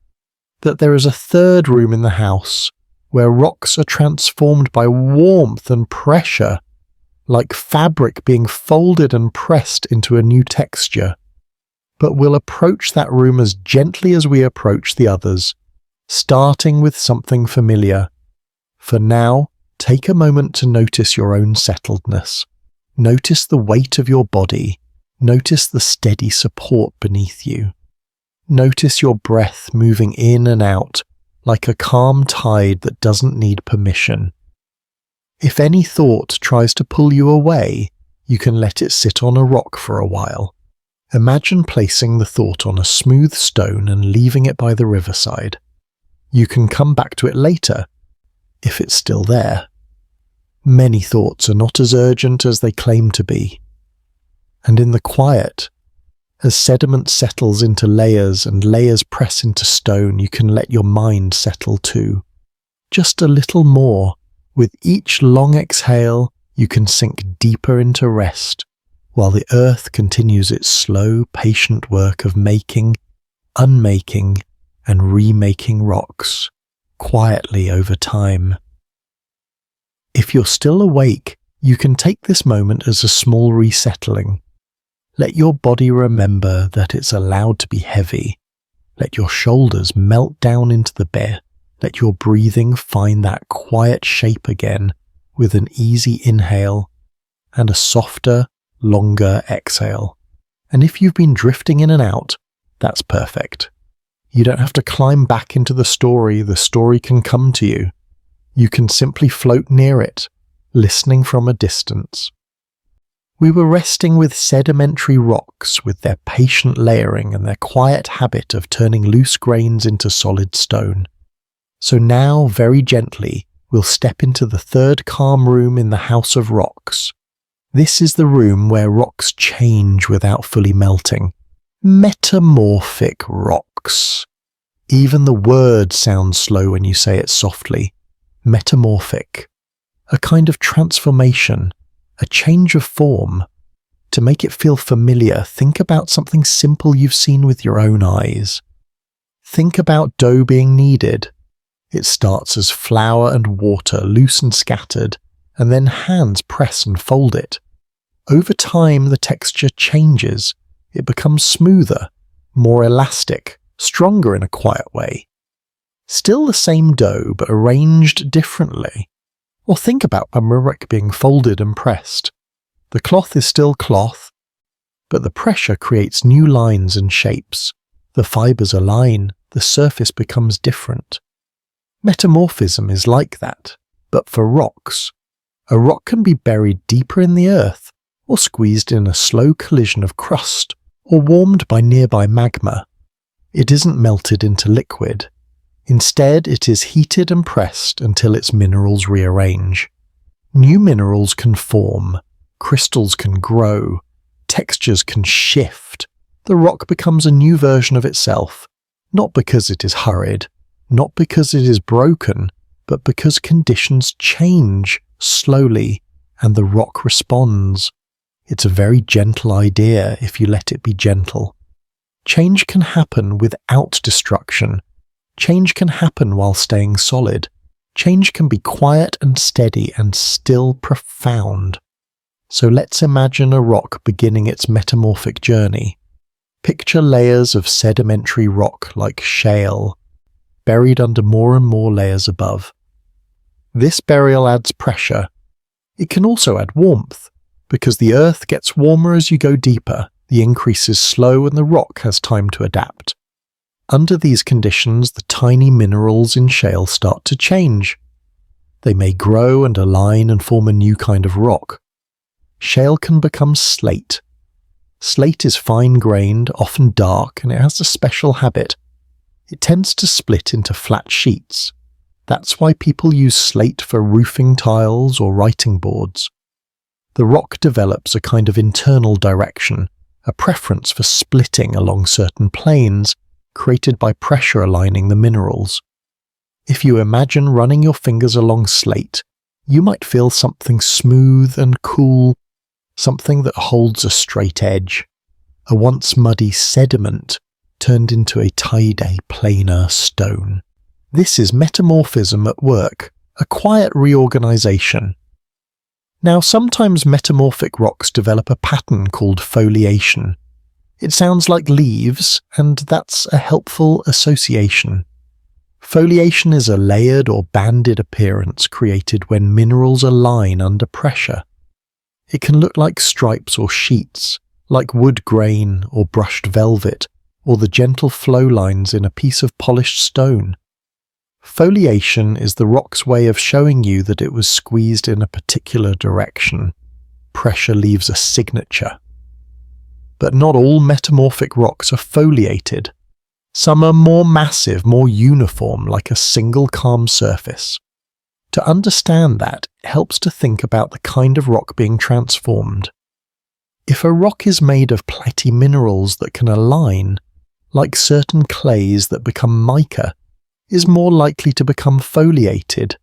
that there is a third room in the house, where rocks are transformed by warmth and pressure, like fabric being folded and pressed into a new texture. But we'll approach that room as gently as we approach the others, starting with something familiar. For now, take a moment to notice your own settledness. Notice the weight of your body. Notice the steady support beneath you. Notice your breath moving in and out, like a calm tide that doesn't need permission. If any thought tries to pull you away, you can let it sit on a rock for a while. Imagine placing the thought on a smooth stone and leaving it by the riverside. You can come back to it later, if it's still there. Many thoughts are not as urgent as they claim to be. And in the quiet, as sediment settles into layers and layers press into stone, you can let your mind settle too. Just a little more. With each long exhale, you can sink deeper into rest, while the earth continues its slow, patient work of making, unmaking, and remaking rocks. quietly over time. If you're still awake, you can take this moment as a small resettling. Let your body remember that it's allowed to be heavy. Let your shoulders melt down into the bed. Let your breathing find that quiet shape again with an easy inhale and a softer, longer exhale. And if you've been drifting in and out, that's perfect. You don't have to climb back into the story can come to you. You can simply float near it, listening from a distance. We were resting with sedimentary rocks with their patient layering and their quiet habit of turning loose grains into solid stone. So now, very gently, we'll step into the third calm room in the House of Rocks. This is the room where rocks change without fully melting. Metamorphic rocks. Even the word sounds slow when you say it softly. Metamorphic. A kind of transformation, a change of form. To make it feel familiar, think about something simple you've seen with your own eyes. Think about dough being kneaded. It starts as flour and water, loose and scattered, and then hands press and fold it. Over time, the texture changes. It becomes smoother, more elastic, stronger in a quiet way. Still the same dough, but arranged differently. Or think about a brick being folded and pressed. The cloth is still cloth, but the pressure creates new lines and shapes. The fibers align, the surface becomes different. Metamorphism is like that, but for rocks. A rock can be buried deeper in the earth, or squeezed in a slow collision of crust, or warmed by nearby magma. It isn't melted into liquid. Instead, it is heated and pressed until its minerals rearrange. New minerals can form, crystals can grow, textures can shift. The rock becomes a new version of itself, not because it is hurried, not because it is broken, but because conditions change slowly and the rock responds. It's a very gentle idea if you let it be gentle. Change can happen without destruction. Change can happen while staying solid. Change can be quiet and steady and still profound. So let's imagine a rock beginning its metamorphic journey. Picture layers of sedimentary rock like shale, buried under more and more layers above. This burial adds pressure. It can also add warmth, because the earth gets warmer as you go deeper, the increase is slow and the rock has time to adapt. Under these conditions, the tiny minerals in shale start to change. They may grow and align and form a new kind of rock. Shale can become slate. Slate is fine-grained, often dark, and it has a special habit. It tends to split into flat sheets. That's why people use slate for roofing tiles or writing boards. The rock develops a kind of internal direction, a preference for splitting along certain planes, created by pressure aligning the minerals. If you imagine running your fingers along slate, you might feel something smooth and cool, something that holds a straight edge, a once muddy sediment turned into a tie-dye plainer stone. This is metamorphism at work, a quiet reorganization. Now, sometimes metamorphic rocks develop a pattern called foliation. It sounds like leaves, and that's a helpful association. Foliation is a layered or banded appearance created when minerals align under pressure. It can look like stripes or sheets, like wood grain or brushed velvet, or the gentle flow lines in a piece of polished stone. Foliation is the rock's way of showing you that it was squeezed in a particular direction. Pressure leaves a signature. But not all metamorphic rocks are foliated. Some are more massive, more uniform, like a single calm surface. To understand that, it helps to think about the kind of rock being transformed. If a rock is made of platy minerals that can align, like certain clays that become mica, is more likely to become foliated.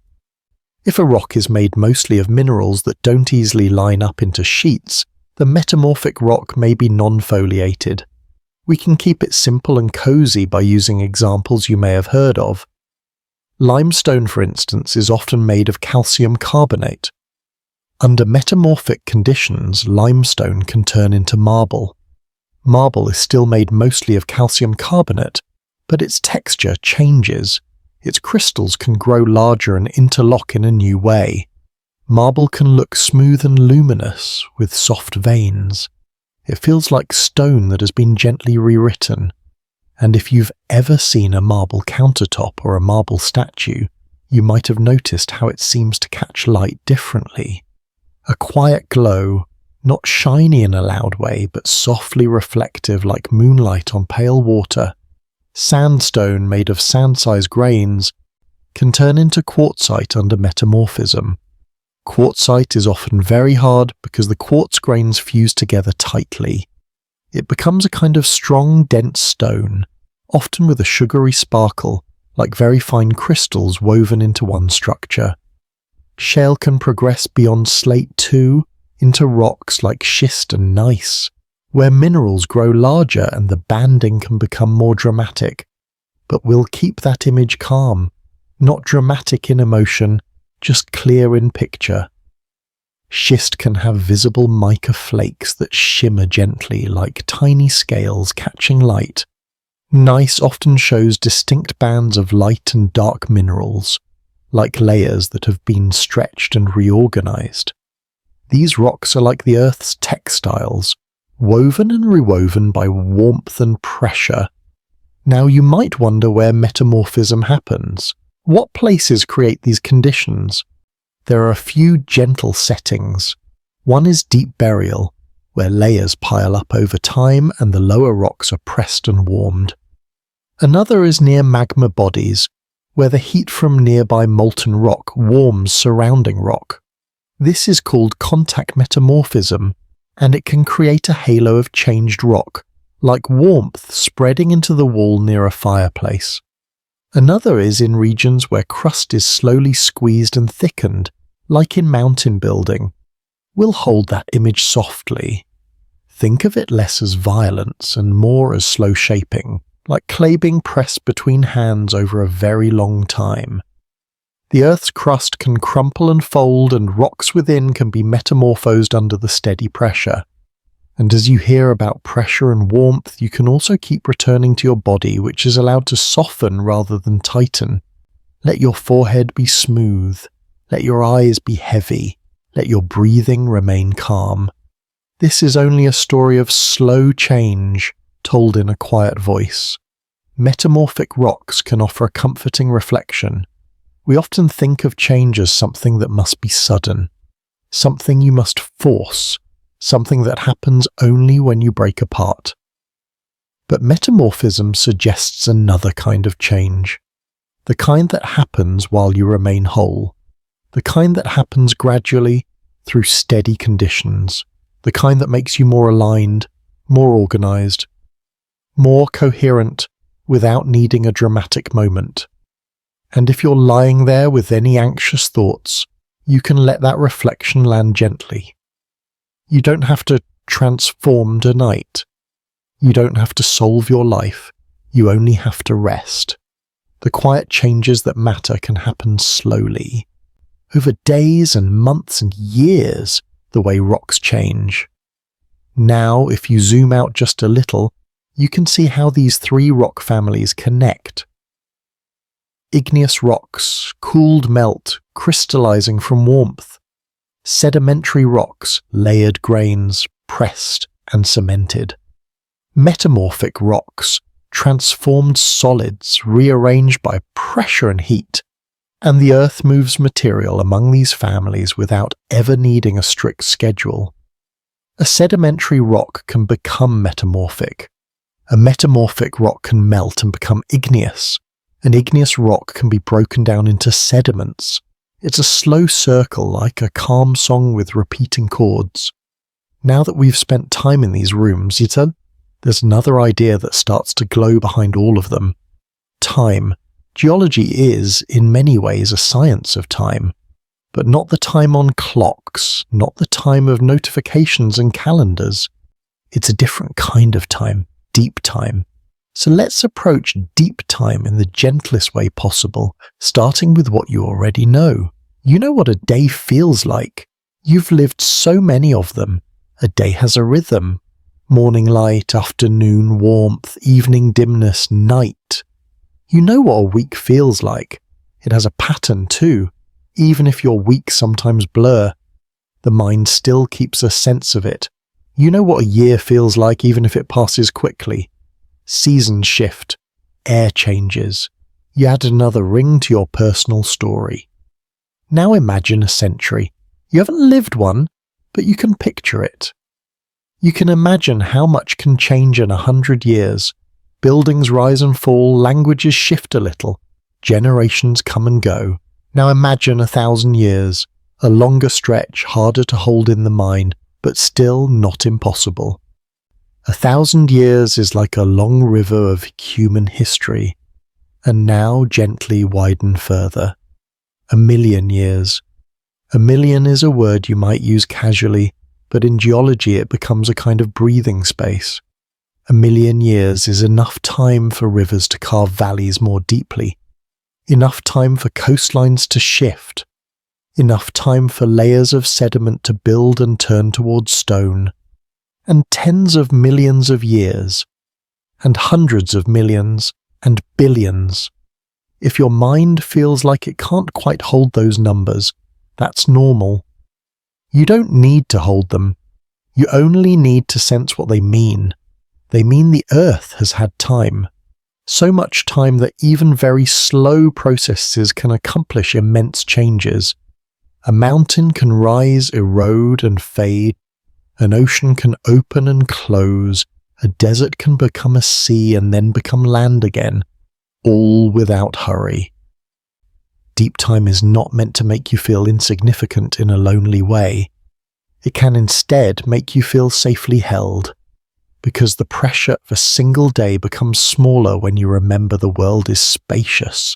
If a rock is made mostly of minerals that don't easily line up into sheets, the metamorphic rock may be non-foliated. We can keep it simple and cozy by using examples you may have heard of. Limestone, for instance, is often made of calcium carbonate. Under metamorphic conditions, limestone can turn into marble. Marble is still made mostly of calcium carbonate, but its texture changes. Its crystals can grow larger and interlock in a new way. Marble can look smooth and luminous, with soft veins. It feels like stone that has been gently rewritten. And if you've ever seen a marble countertop or a marble statue, you might have noticed how it seems to catch light differently. A quiet glow, not shiny in a loud way, but softly reflective like moonlight on pale water. Sandstone made of sand-sized grains can turn into quartzite under metamorphism. Quartzite is often very hard because the quartz grains fuse together tightly. It becomes a kind of strong, dense stone, often with a sugary sparkle, like very fine crystals woven into one structure. Shale can progress beyond slate too, into rocks like schist and gneiss, where minerals grow larger and the banding can become more dramatic. But we'll keep that image calm, not dramatic in emotion, just clear in picture. Schist can have visible mica flakes that shimmer gently like tiny scales catching light. Gneiss often shows distinct bands of light and dark minerals, like layers that have been stretched and reorganized. These rocks are like the Earth's textiles, woven and rewoven by warmth and pressure. Now you might wonder where metamorphism happens. What places create these conditions? There are a few gentle settings. One is deep burial, where layers pile up over time and the lower rocks are pressed and warmed. Another is near magma bodies, where the heat from nearby molten rock warms surrounding rock. This is called contact metamorphism, and it can create a halo of changed rock, like warmth spreading into the wall near a fireplace. Another is in regions where crust is slowly squeezed and thickened, like in mountain building. We'll hold that image softly. Think of it less as violence and more as slow shaping, like clay being pressed between hands over a very long time. The Earth's crust can crumple and fold, and rocks within can be metamorphosed under the steady pressure. And as you hear about pressure and warmth, you can also keep returning to your body, which is allowed to soften rather than tighten. Let your forehead be smooth. Let your eyes be heavy. Let your breathing remain calm. This is only a story of slow change, told in a quiet voice. Metamorphic rocks can offer a comforting reflection. We often think of change as something that must be sudden, something you must force, something that happens only when you break apart. But metamorphism suggests another kind of change, the kind that happens while you remain whole, the kind that happens gradually through steady conditions, the kind that makes you more aligned, more organized, more coherent without needing a dramatic moment. And if you're lying there with any anxious thoughts, you can let that reflection land gently. You don't have to transform tonight. You don't have to solve your life. You only have to rest. The quiet changes that matter can happen slowly, over days and months and years, the way rocks change. Now, if you zoom out just a little, you can see how these three rock families connect. Igneous rocks, cooled melt, crystallizing from warmth. Sedimentary rocks, layered grains, pressed and cemented. Metamorphic rocks, transformed solids rearranged by pressure and heat. And the Earth moves material among these families without ever needing a strict schedule. A sedimentary rock can become metamorphic. A metamorphic rock can melt and become igneous. An igneous rock can be broken down into sediments. It's a slow circle, like a calm song with repeating chords. Now that we've spent time in these rooms, there's another idea that starts to glow behind all of them. Time. Geology is, in many ways, a science of time. But not the time on clocks, not the time of notifications and calendars. It's a different kind of time, deep time. So let's approach deep time in the gentlest way possible, starting with what you already know. You know what a day feels like. You've lived so many of them. A day has a rhythm. Morning light, afternoon warmth, evening dimness, night. You know what a week feels like. It has a pattern too. Even if your weeks sometimes blur, the mind still keeps a sense of it. You know what a year feels like even if it passes quickly. Seasons shift, air changes. You add another ring to your personal story. Now imagine a century. You haven't lived one, but you can picture it. You can imagine how much can change in 100 years. Buildings rise and fall, languages shift a little, generations come and go. Now imagine 1,000 years, a longer stretch, harder to hold in the mind, but still not impossible. 1,000 years is like a long river of human history, and now gently widen further. 1,000,000 years. 1,000,000 is a word you might use casually, but in geology it becomes a kind of breathing space. 1,000,000 years is enough time for rivers to carve valleys more deeply, enough time for coastlines to shift, enough time for layers of sediment to build and turn towards stone, and tens of millions of years, and hundreds of millions, and billions. If your mind feels like it can't quite hold those numbers, that's normal. You don't need to hold them. You only need to sense what they mean. They mean the Earth has had time. So much time that even very slow processes can accomplish immense changes. A mountain can rise, erode and fade. An ocean can open and close. A desert can become a sea and then become land again, all without hurry. Deep time is not meant to make you feel insignificant in a lonely way. It can instead make you feel safely held, because the pressure of a single day becomes smaller when you remember the world is spacious,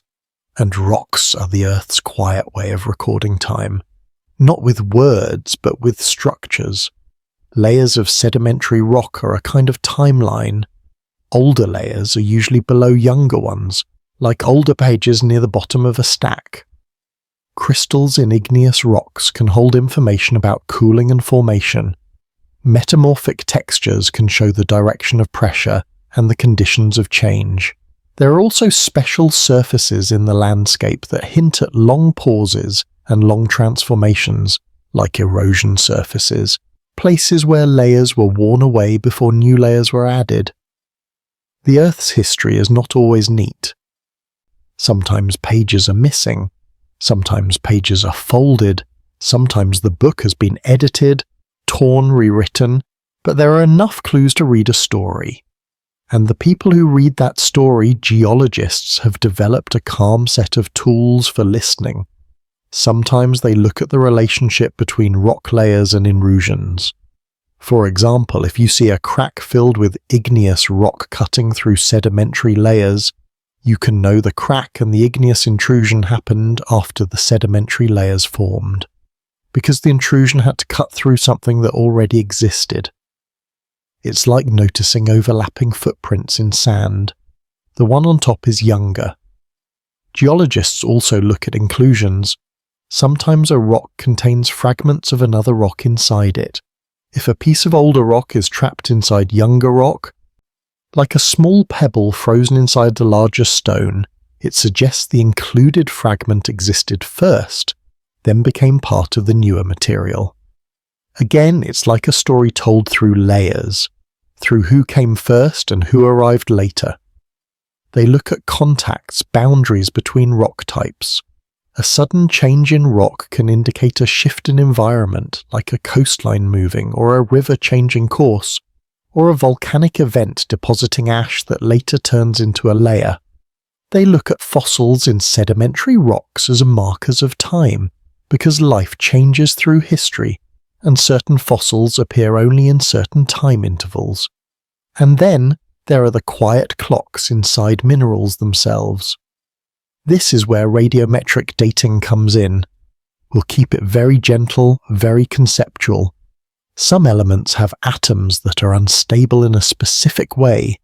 and rocks are the Earth's quiet way of recording time. Not with words, but with structures. Layers of sedimentary rock are a kind of timeline. Older layers are usually below younger ones, like older pages near the bottom of a stack. Crystals in igneous rocks can hold information about cooling and formation. Metamorphic textures can show the direction of pressure and the conditions of change. There are also special surfaces in the landscape that hint at long pauses and long transformations, like erosion surfaces, places where layers were worn away before new layers were added. The Earth's history is not always neat. Sometimes pages are missing, sometimes pages are folded, sometimes the book has been edited, torn, rewritten, but there are enough clues to read a story. And the people who read that story, geologists, have developed a calm set of tools for listening. Sometimes they look at the relationship between rock layers and intrusions. For example, if you see a crack filled with igneous rock cutting through sedimentary layers, you can know the crack and the igneous intrusion happened after the sedimentary layers formed, because the intrusion had to cut through something that already existed. It's like noticing overlapping footprints in sand. The one on top is younger. Geologists also look at inclusions. Sometimes a rock contains fragments of another rock inside it. If a piece of older rock is trapped inside younger rock, like a small pebble frozen inside the larger stone, it suggests the included fragment existed first, then became part of the newer material. Again, it's like a story told through layers, through who came first and who arrived later. They look at contacts, boundaries between rock types. A sudden change in rock can indicate a shift in environment, like a coastline moving, or a river changing course, or a volcanic event depositing ash that later turns into a layer. They look at fossils in sedimentary rocks as markers of time, because life changes through history, and certain fossils appear only in certain time intervals. And then there are the quiet clocks inside minerals themselves. This is where radiometric dating comes in. We'll keep it very gentle, very conceptual. Some elements have atoms that are unstable in a specific way,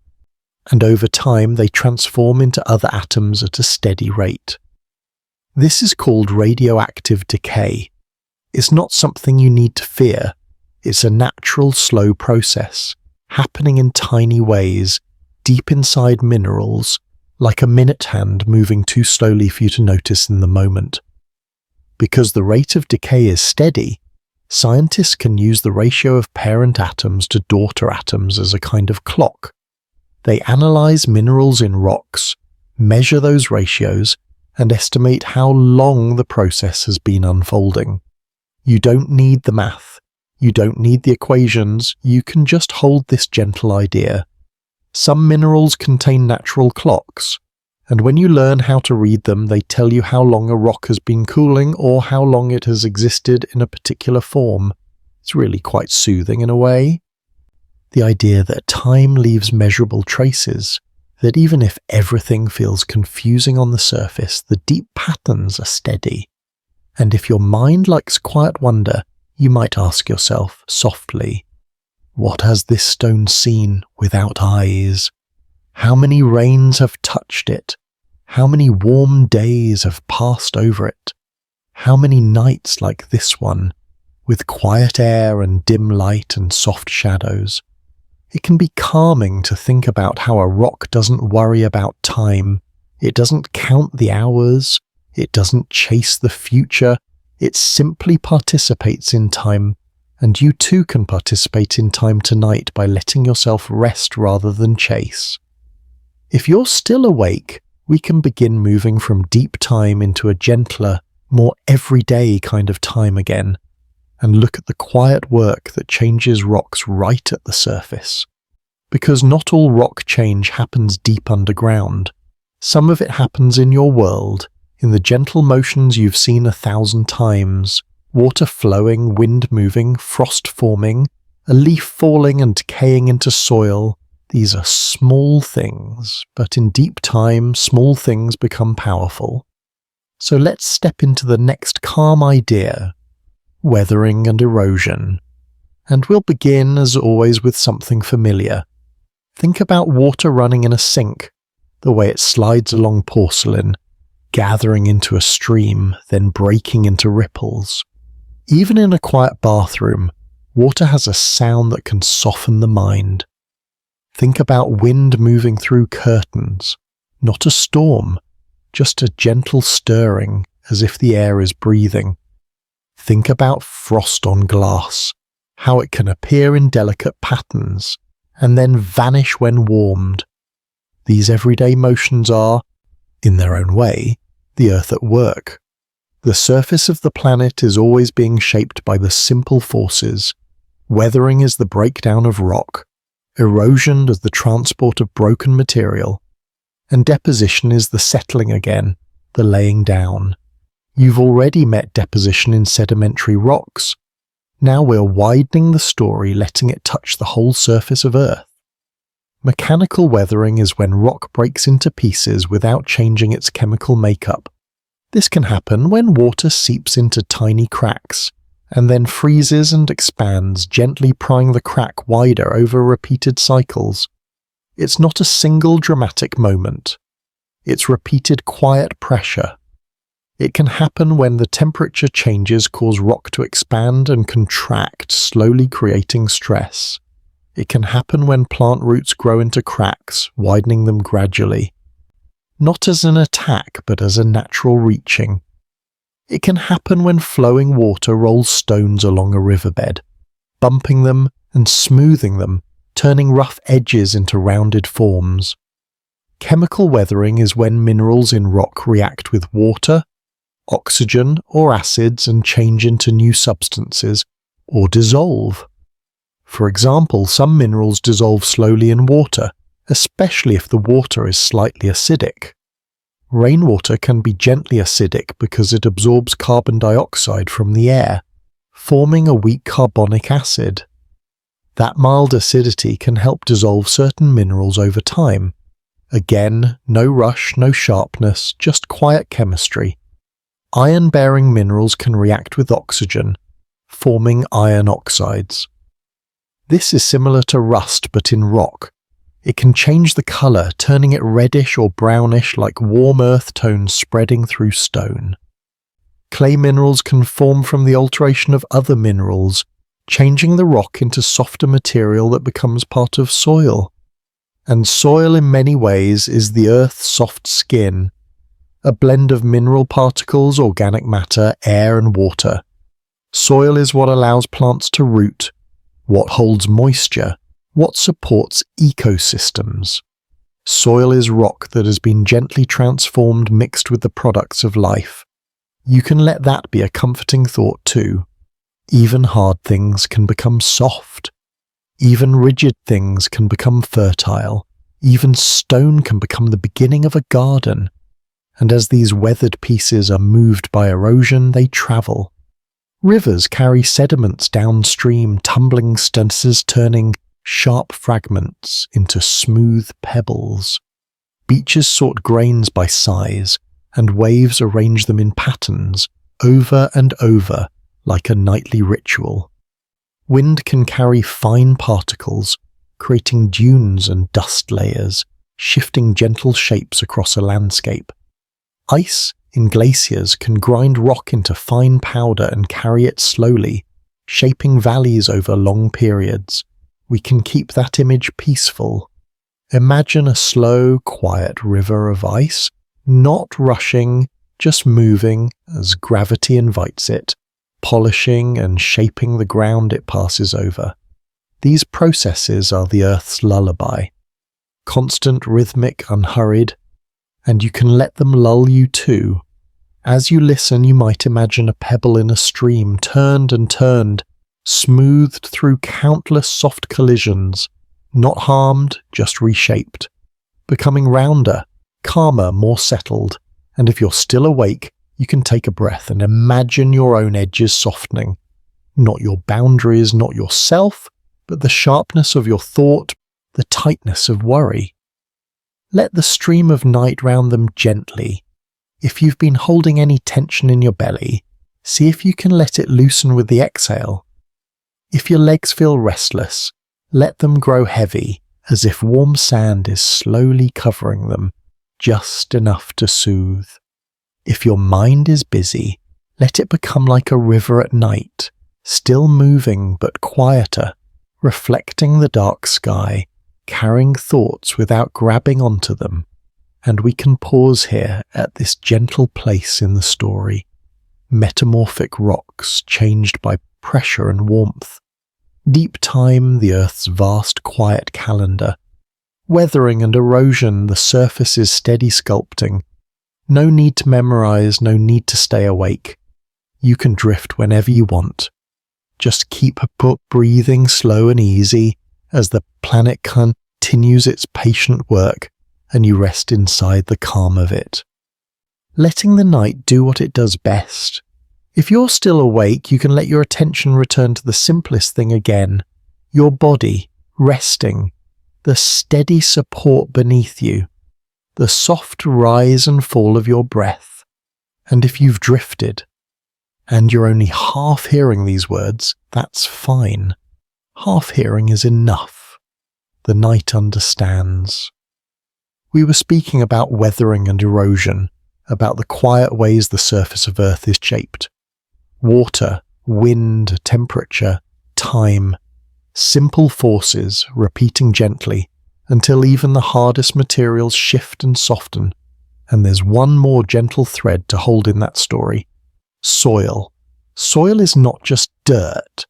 and over time they transform into other atoms at a steady rate. This is called radioactive decay. It's not something you need to fear. It's a natural, slow process, happening in tiny ways, deep inside minerals, like a minute hand moving too slowly for you to notice in the moment. Because the rate of decay is steady, scientists can use the ratio of parent atoms to daughter atoms as a kind of clock. They analyze minerals in rocks, measure those ratios, and estimate how long the process has been unfolding. You don't need the math. You don't need the equations. You can just hold this gentle idea. Some minerals contain natural clocks, and when you learn how to read them, they tell you how long a rock has been cooling or how long it has existed in a particular form. It's really quite soothing in a way. The idea that time leaves measurable traces, that even if everything feels confusing on the surface, the deep patterns are steady. And if your mind likes quiet wonder, you might ask yourself softly, what has this stone seen without eyes? How many rains have touched it? How many warm days have passed over it? How many nights like this one, with quiet air and dim light and soft shadows? It can be calming to think about how a rock doesn't worry about time. It doesn't count the hours. It doesn't chase the future. It simply participates in time, and you too can participate in time tonight by letting yourself rest rather than chase. If you're still awake, we can begin moving from deep time into a gentler, more everyday kind of time again, and look at the quiet work that changes rocks right at the surface. Because not all rock change happens deep underground. Some of it happens in your world, in the gentle motions you've seen 1,000 times, water flowing, wind moving, frost forming, a leaf falling and decaying into soil. These are small things, but in deep time, small things become powerful. So let's step into the next calm idea, weathering and erosion. And we'll begin, as always, with something familiar. Think about water running in a sink, the way it slides along porcelain, gathering into a stream, then breaking into ripples. Even in a quiet bathroom, water has a sound that can soften the mind. Think about wind moving through curtains, not a storm, just a gentle stirring as if the air is breathing. Think about frost on glass, how it can appear in delicate patterns and then vanish when warmed. These everyday motions are, in their own way, the earth at work. The surface of the planet is always being shaped by the simple forces. Weathering is the breakdown of rock, erosion is the transport of broken material, and deposition is the settling again, the laying down. You've already met deposition in sedimentary rocks. Now we're widening the story, letting it touch the whole surface of Earth. Mechanical weathering is when rock breaks into pieces without changing its chemical makeup. This can happen when water seeps into tiny cracks, and then freezes and expands, gently prying the crack wider over repeated cycles. It's not a single dramatic moment. It's repeated quiet pressure. It can happen when the temperature changes cause rock to expand and contract, slowly creating stress. It can happen when plant roots grow into cracks, widening them gradually. Not as an attack, but as a natural reaching. It can happen when flowing water rolls stones along a riverbed, bumping them and smoothing them, turning rough edges into rounded forms. Chemical weathering is when minerals in rock react with water, oxygen or acids and change into new substances, or dissolve. For example, some minerals dissolve slowly in water, especially if the water is slightly acidic. Rainwater can be gently acidic because it absorbs carbon dioxide from the air, forming a weak carbonic acid. That mild acidity can help dissolve certain minerals over time. Again, no rush, no sharpness, just quiet chemistry. Iron-bearing minerals can react with oxygen, forming iron oxides. This is similar to rust but in rock. It can change the colour, turning it reddish or brownish like warm earth tones spreading through stone. Clay minerals can form from the alteration of other minerals, changing the rock into softer material that becomes part of soil. And soil in many ways is the earth's soft skin, a blend of mineral particles, organic matter, air and water. Soil is what allows plants to root, what holds moisture, what supports ecosystems. Soil is rock that has been gently transformed, mixed with the products of life. You can let that be a comforting thought too. Even hard things can become soft. Even rigid things can become fertile. Even stone can become the beginning of a garden. And as these weathered pieces are moved by erosion, they travel. Rivers carry sediments downstream, tumbling stances, turning sharp fragments into smooth pebbles. Beaches sort grains by size, and waves arrange them in patterns, over and over, like a nightly ritual. Wind can carry fine particles, creating dunes and dust layers, shifting gentle shapes across a landscape. Ice in glaciers can grind rock into fine powder and carry it slowly, shaping valleys over long periods. We can keep that image peaceful. Imagine a slow, quiet river of ice, not rushing, just moving as gravity invites it, polishing and shaping the ground it passes over. These processes are the Earth's lullaby. Constant, rhythmic, unhurried, and you can let them lull you too. As you listen, you might imagine a pebble in a stream, turned and turned, smoothed through countless soft collisions, not harmed, just reshaped, becoming rounder, calmer, more settled. And if you're still awake, you can take a breath and imagine your own edges softening. Not your boundaries, not yourself, but the sharpness of your thought, the tightness of worry. Let the stream of night round them gently. If you've been holding any tension in your belly, see if you can let it loosen with the exhale. If your legs feel restless, let them grow heavy, as if warm sand is slowly covering them, just enough to soothe. If your mind is busy, let it become like a river at night, still moving but quieter, reflecting the dark sky, carrying thoughts without grabbing onto them. And we can pause here at this gentle place in the story. Metamorphic rocks changed by pressure and warmth. Deep time, the Earth's vast quiet calendar. Weathering and erosion, the surface's steady sculpting. No need to memorize, no need to stay awake. You can drift whenever you want. Just keep breathing slow and easy as the planet continues its patient work and you rest inside the calm of it. Letting the night do what it does best. If you're still awake, you can let your attention return to the simplest thing again, your body, resting, the steady support beneath you, the soft rise and fall of your breath. And if you've drifted, and you're only half hearing these words, that's fine. Half hearing is enough. The night understands. We were speaking about weathering and erosion, about the quiet ways the surface of Earth is shaped. Water, wind, temperature, time, simple forces repeating gently until even the hardest materials shift and soften. And there's one more gentle thread to hold in that story. Soil. Soil is not just dirt.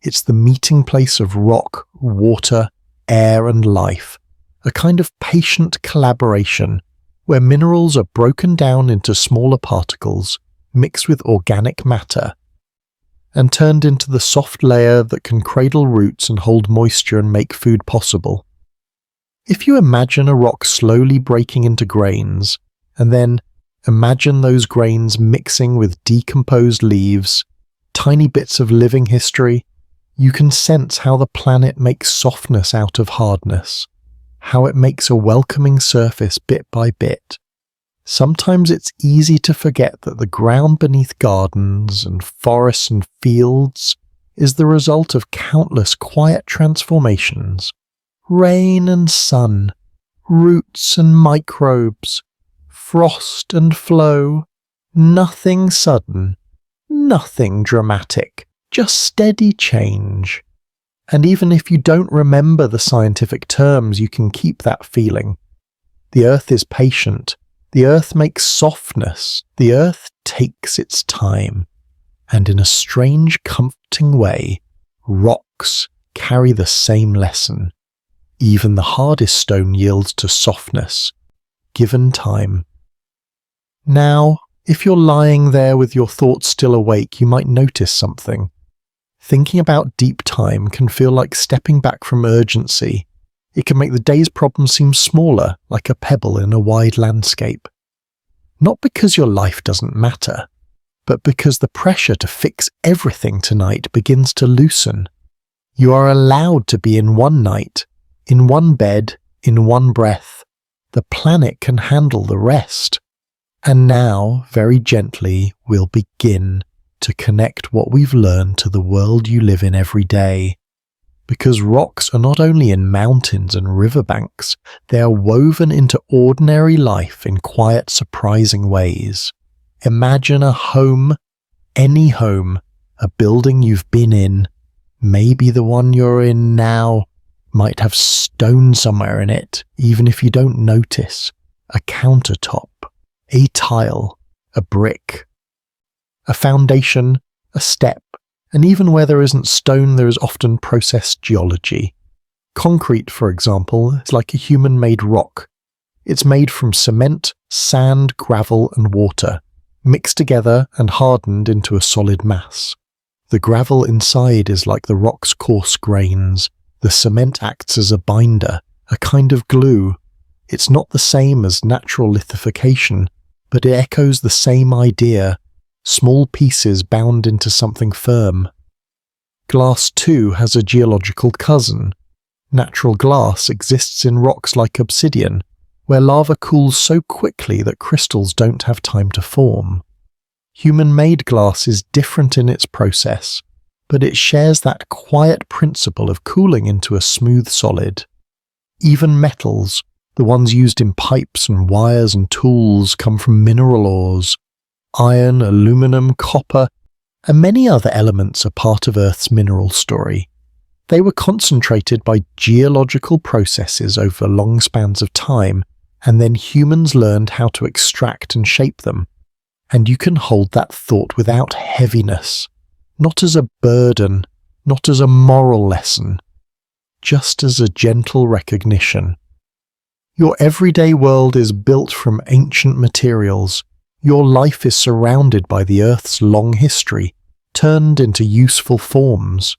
It's the meeting place of rock, water, air and life, a kind of patient collaboration where minerals are broken down into smaller particles, mixed with organic matter, and turned into the soft layer that can cradle roots and hold moisture and make food possible. If you imagine a rock slowly breaking into grains, and then imagine those grains mixing with decomposed leaves, tiny bits of living history, you can sense how the planet makes softness out of hardness, how it makes a welcoming surface bit by bit. Sometimes it's easy to forget that the ground beneath gardens and forests and fields is the result of countless quiet transformations, rain and sun, roots and microbes, frost and flow, nothing sudden, nothing dramatic, just steady change. And even if you don't remember the scientific terms, you can keep that feeling. The earth is patient, the earth makes softness, the earth takes its time. And in a strange, comforting way, rocks carry the same lesson. Even the hardest stone yields to softness, given time. Now, if you're lying there with your thoughts still awake, you might notice something. Thinking about deep time can feel like stepping back from urgency. It can make the day's problem seem smaller, like a pebble in a wide landscape. Not because your life doesn't matter, but because the pressure to fix everything tonight begins to loosen. You are allowed to be in one night, in one bed, in one breath. The planet can handle the rest. And now, very gently, we'll begin to connect what we've learned to the world you live in every day. Because rocks are not only in mountains and riverbanks, they are woven into ordinary life in quiet, surprising ways. Imagine a home, any home, a building you've been in, maybe the one you're in now, might have stone somewhere in it, even if you don't notice, a countertop, a tile, a brick, a foundation, a step, and even where there isn't stone, there is often processed geology. Concrete, for example, is like a human-made rock. It's made from cement, sand, gravel, and water, mixed together and hardened into a solid mass. The gravel inside is like the rock's coarse grains. The cement acts as a binder, a kind of glue. It's not the same as natural lithification, but it echoes the same idea, small pieces bound into something firm. Glass, too, has a geological cousin. Natural glass exists in rocks like obsidian, where lava cools so quickly that crystals don't have time to form. Human-made glass is different in its process, but it shares that quiet principle of cooling into a smooth solid. Even metals, the ones used in pipes and wires and tools, come from mineral ores. Iron, aluminum, copper, and many other elements are part of Earth's mineral story. They were concentrated by geological processes over long spans of time, and then humans learned how to extract and shape them. And you can hold that thought without heaviness, not as a burden, not as a moral lesson, just as a gentle recognition. Your everyday world is built from ancient materials. Your life is surrounded by the Earth's long history, turned into useful forms.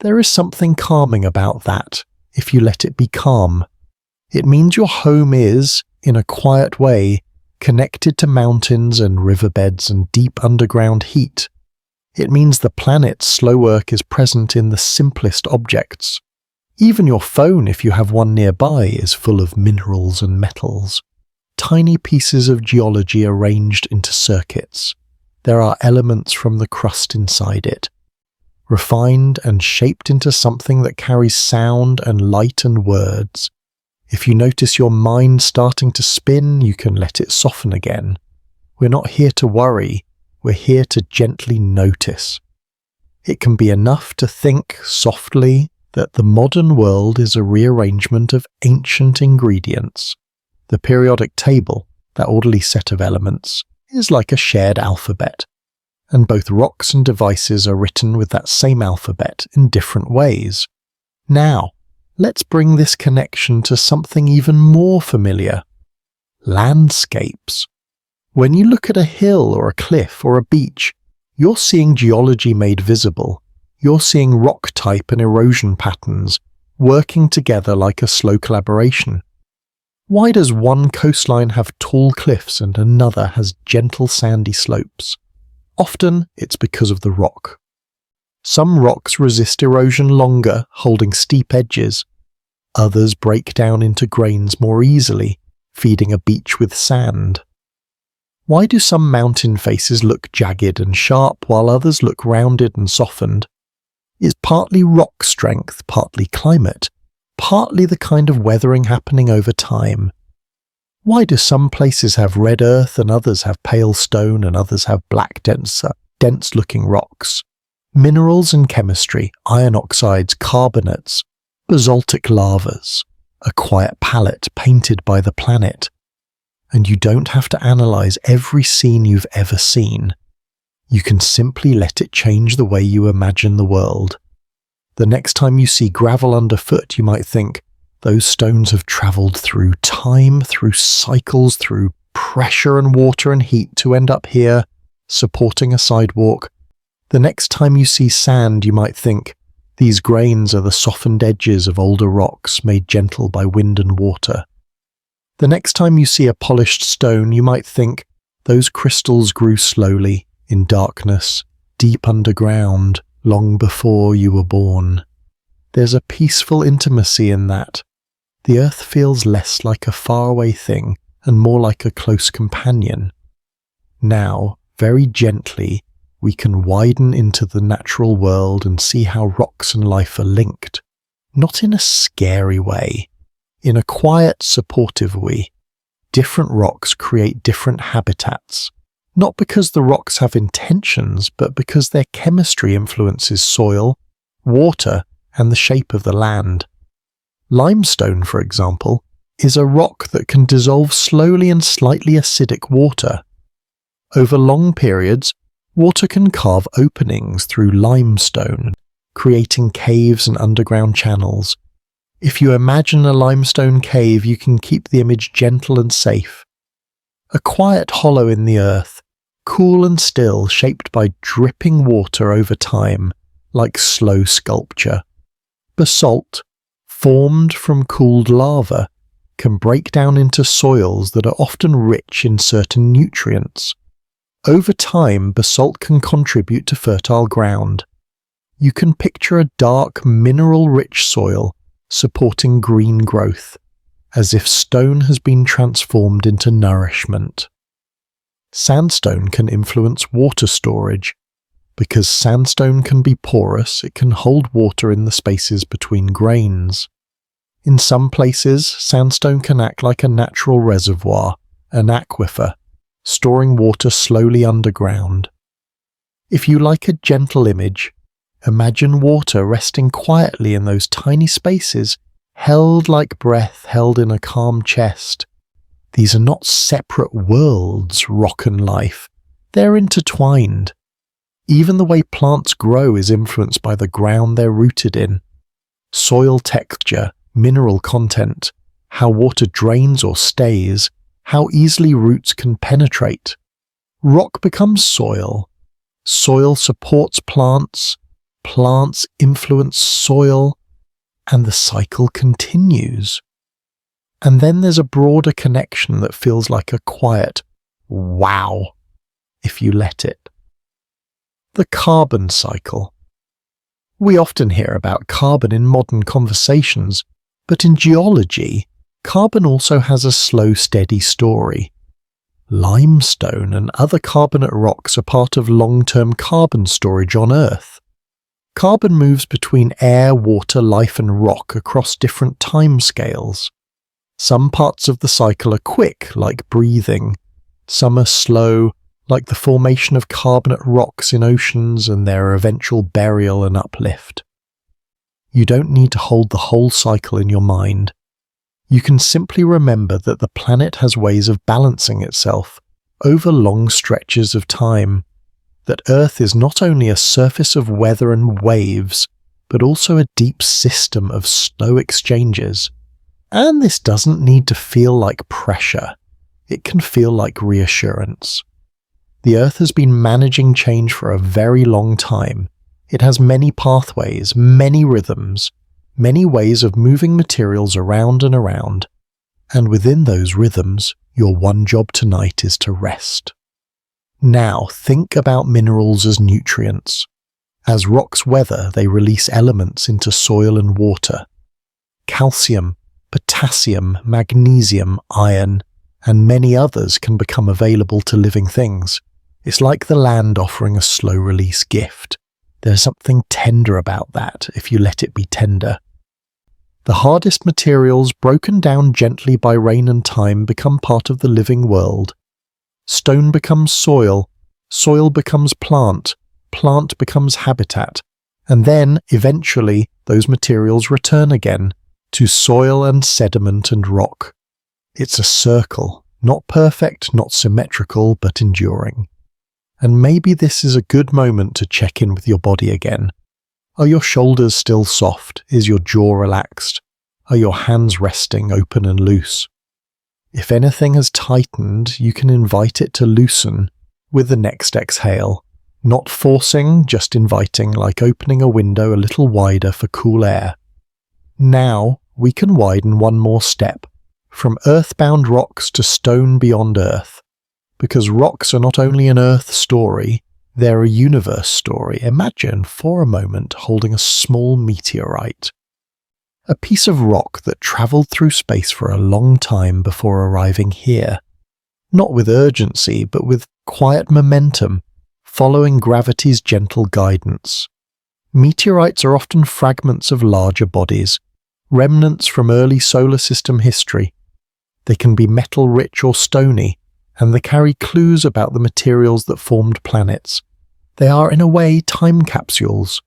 There is something calming about that, if you let it be calm. It means your home is, in a quiet way, connected to mountains and riverbeds and deep underground heat. It means the planet's slow work is present in the simplest objects. Even your phone, if you have one nearby, is full of minerals and metals. Tiny pieces of geology arranged into circuits. There are elements from the crust inside it, refined and shaped into something that carries sound and light and words. If you notice your mind starting to spin, you can let it soften again. We're not here to worry, we're here to gently notice. It can be enough to think softly that the modern world is a rearrangement of ancient ingredients. The periodic table, that orderly set of elements, is like a shared alphabet, and both rocks and devices are written with that same alphabet in different ways. Now, let's bring this connection to something even more familiar. Landscapes. When you look at a hill or a cliff or a beach, you're seeing geology made visible. You're seeing rock type and erosion patterns working together like a slow collaboration. Why does one coastline have tall cliffs and another has gentle sandy slopes? Often it's because of the rock. Some rocks resist erosion longer, holding steep edges. Others break down into grains more easily, feeding a beach with sand. Why do some mountain faces look jagged and sharp while others look rounded and softened? It's partly rock strength, partly climate, partly the kind of weathering happening over time. Why do some places have red earth and others have pale stone and others have black dense-looking rocks? Minerals and chemistry, iron oxides, carbonates, basaltic lavas, a quiet palette painted by the planet. And you don't have to analyze every scene you've ever seen. You can simply let it change the way you imagine the world. The next time you see gravel underfoot, you might think, those stones have travelled through time, through cycles, through pressure and water and heat to end up here, supporting a sidewalk. The next time you see sand, you might think, these grains are the softened edges of older rocks made gentle by wind and water. The next time you see a polished stone, you might think, those crystals grew slowly, in darkness, deep underground, long before you were born. There's a peaceful intimacy in that. The earth feels less like a faraway thing and more like a close companion. Now, very gently, we can widen into the natural world and see how rocks and life are linked. Not in a scary way, in a quiet, supportive way. Different rocks create different habitats. Not because the rocks have intentions, but because their chemistry influences soil, water, and the shape of the land. Limestone, for example, is a rock that can dissolve slowly in slightly acidic water. Over long periods, water can carve openings through limestone, creating caves and underground channels. If you imagine a limestone cave, you can keep the image gentle and safe. A quiet hollow in the earth, cool and still, shaped by dripping water over time, like slow sculpture. Basalt, formed from cooled lava, can break down into soils that are often rich in certain nutrients. Over time, basalt can contribute to fertile ground. You can picture a dark, mineral-rich soil supporting green growth, as if stone has been transformed into nourishment. Sandstone can influence water storage. Because sandstone can be porous, it can hold water in the spaces between grains. In some places, sandstone can act like a natural reservoir, an aquifer, storing water slowly underground. If you like a gentle image, imagine water resting quietly in those tiny spaces, held like breath held in a calm chest. These are not separate worlds, rock and life. They're intertwined. Even the way plants grow is influenced by the ground they're rooted in. Soil texture, mineral content, how water drains or stays, how easily roots can penetrate. Rock becomes soil. Soil supports plants. Plants influence soil. And the cycle continues. And then there's a broader connection that feels like a quiet wow, if you let it. The carbon cycle. We often hear about carbon in modern conversations, but in geology, carbon also has a slow, steady story. Limestone and other carbonate rocks are part of long-term carbon storage on Earth. Carbon moves between air, water, life and rock across different timescales. Some parts of the cycle are quick, like breathing. Some are slow, like the formation of carbonate rocks in oceans and their eventual burial and uplift. You don't need to hold the whole cycle in your mind. You can simply remember that the planet has ways of balancing itself over long stretches of time, that Earth is not only a surface of weather and waves, but also a deep system of slow exchanges. And this doesn't need to feel like pressure. It can feel like reassurance. The Earth has been managing change for a very long time. It has many pathways, many rhythms, many ways of moving materials around and around. And within those rhythms, your one job tonight is to rest. Now think about minerals as nutrients. As rocks weather, they release elements into soil and water. Calcium, potassium, magnesium, iron, and many others can become available to living things. It's like the land offering a slow-release gift. There's something tender about that, if you let it be tender. The hardest materials, broken down gently by rain and time, become part of the living world. Stone becomes soil, soil becomes plant, plant becomes habitat, and then, eventually, those materials return again to soil and sediment and rock. It's a circle, not perfect, not symmetrical, but enduring. And maybe this is a good moment to check in with your body again. Are your shoulders still soft? Is your jaw relaxed? Are your hands resting open and loose? If anything has tightened, you can invite it to loosen with the next exhale. Not forcing, just inviting, like opening a window a little wider for cool air. Now, we can widen one more step, from earthbound rocks to stone beyond earth. Because rocks are not only an earth story, they're a universe story. Imagine, for a moment, holding a small meteorite. A piece of rock that travelled through space for a long time before arriving here. Not with urgency, but with quiet momentum, following gravity's gentle guidance. Meteorites are often fragments of larger bodies, remnants from early solar system history. They can be metal-rich or stony, and they carry clues about the materials that formed planets. They are, in a way, time capsules,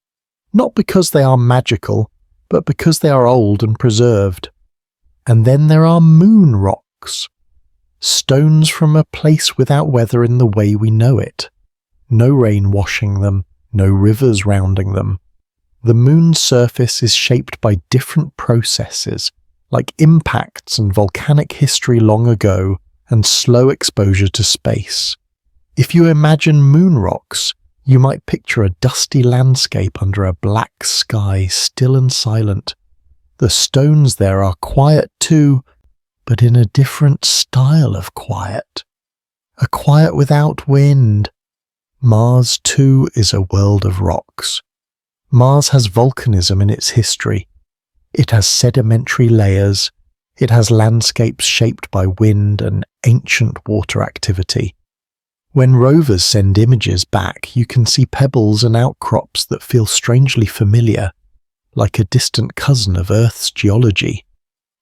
not because they are magical, but because they are old and preserved. And then there are moon rocks, stones from a place without weather in the way we know it. No rain washing them, no rivers rounding them. The moon's surface is shaped by different processes, like impacts and volcanic history long ago, and slow exposure to space. If you imagine moon rocks, you might picture a dusty landscape under a black sky, still and silent. The stones there are quiet too, but in a different style of quiet. A quiet without wind. Mars too is a world of rocks. Mars has volcanism in its history. It has sedimentary layers. It has landscapes shaped by wind and ancient water activity. When rovers send images back, you can see pebbles and outcrops that feel strangely familiar, like a distant cousin of Earth's geology.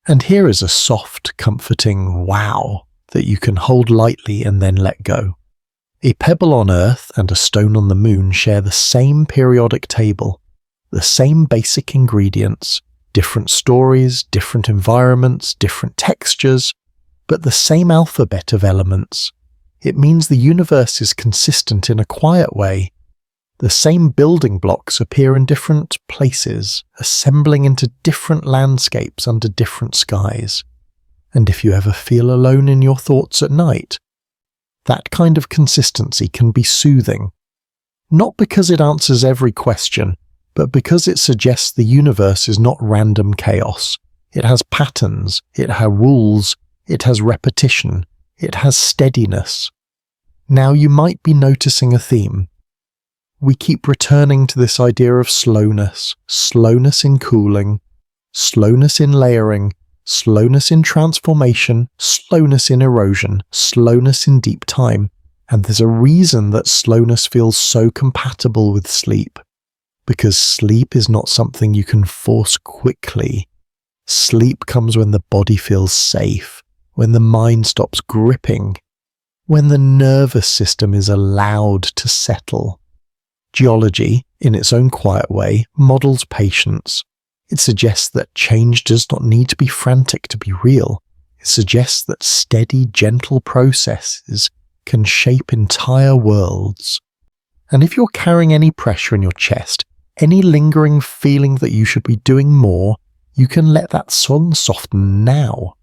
And here is a soft, comforting wow that you can hold lightly and then let go. A pebble on Earth and a stone on the Moon share the same periodic table, the same basic ingredients, different stories, different environments, different textures, but the same alphabet of elements. It means the universe is consistent in a quiet way. The same building blocks appear in different places, assembling into different landscapes under different skies. And if you ever feel alone in your thoughts at night, that kind of consistency can be soothing. Not because it answers every question, but because it suggests the universe is not random chaos. It has patterns, it has rules, it has repetition, it has steadiness. Now you might be noticing a theme. We keep returning to this idea of slowness, slowness in cooling, slowness in layering, slowness in transformation, slowness in erosion, slowness in deep time. And there's a reason that slowness feels so compatible with sleep. Because sleep is not something you can force quickly. Sleep comes when the body feels safe, when the mind stops gripping, when the nervous system is allowed to settle. Geology, in its own quiet way, models patience. It suggests that change does not need to be frantic to be real. It suggests that steady, gentle processes can shape entire worlds. And if you're carrying any pressure in your chest, any lingering feeling that you should be doing more, you can let that soften now.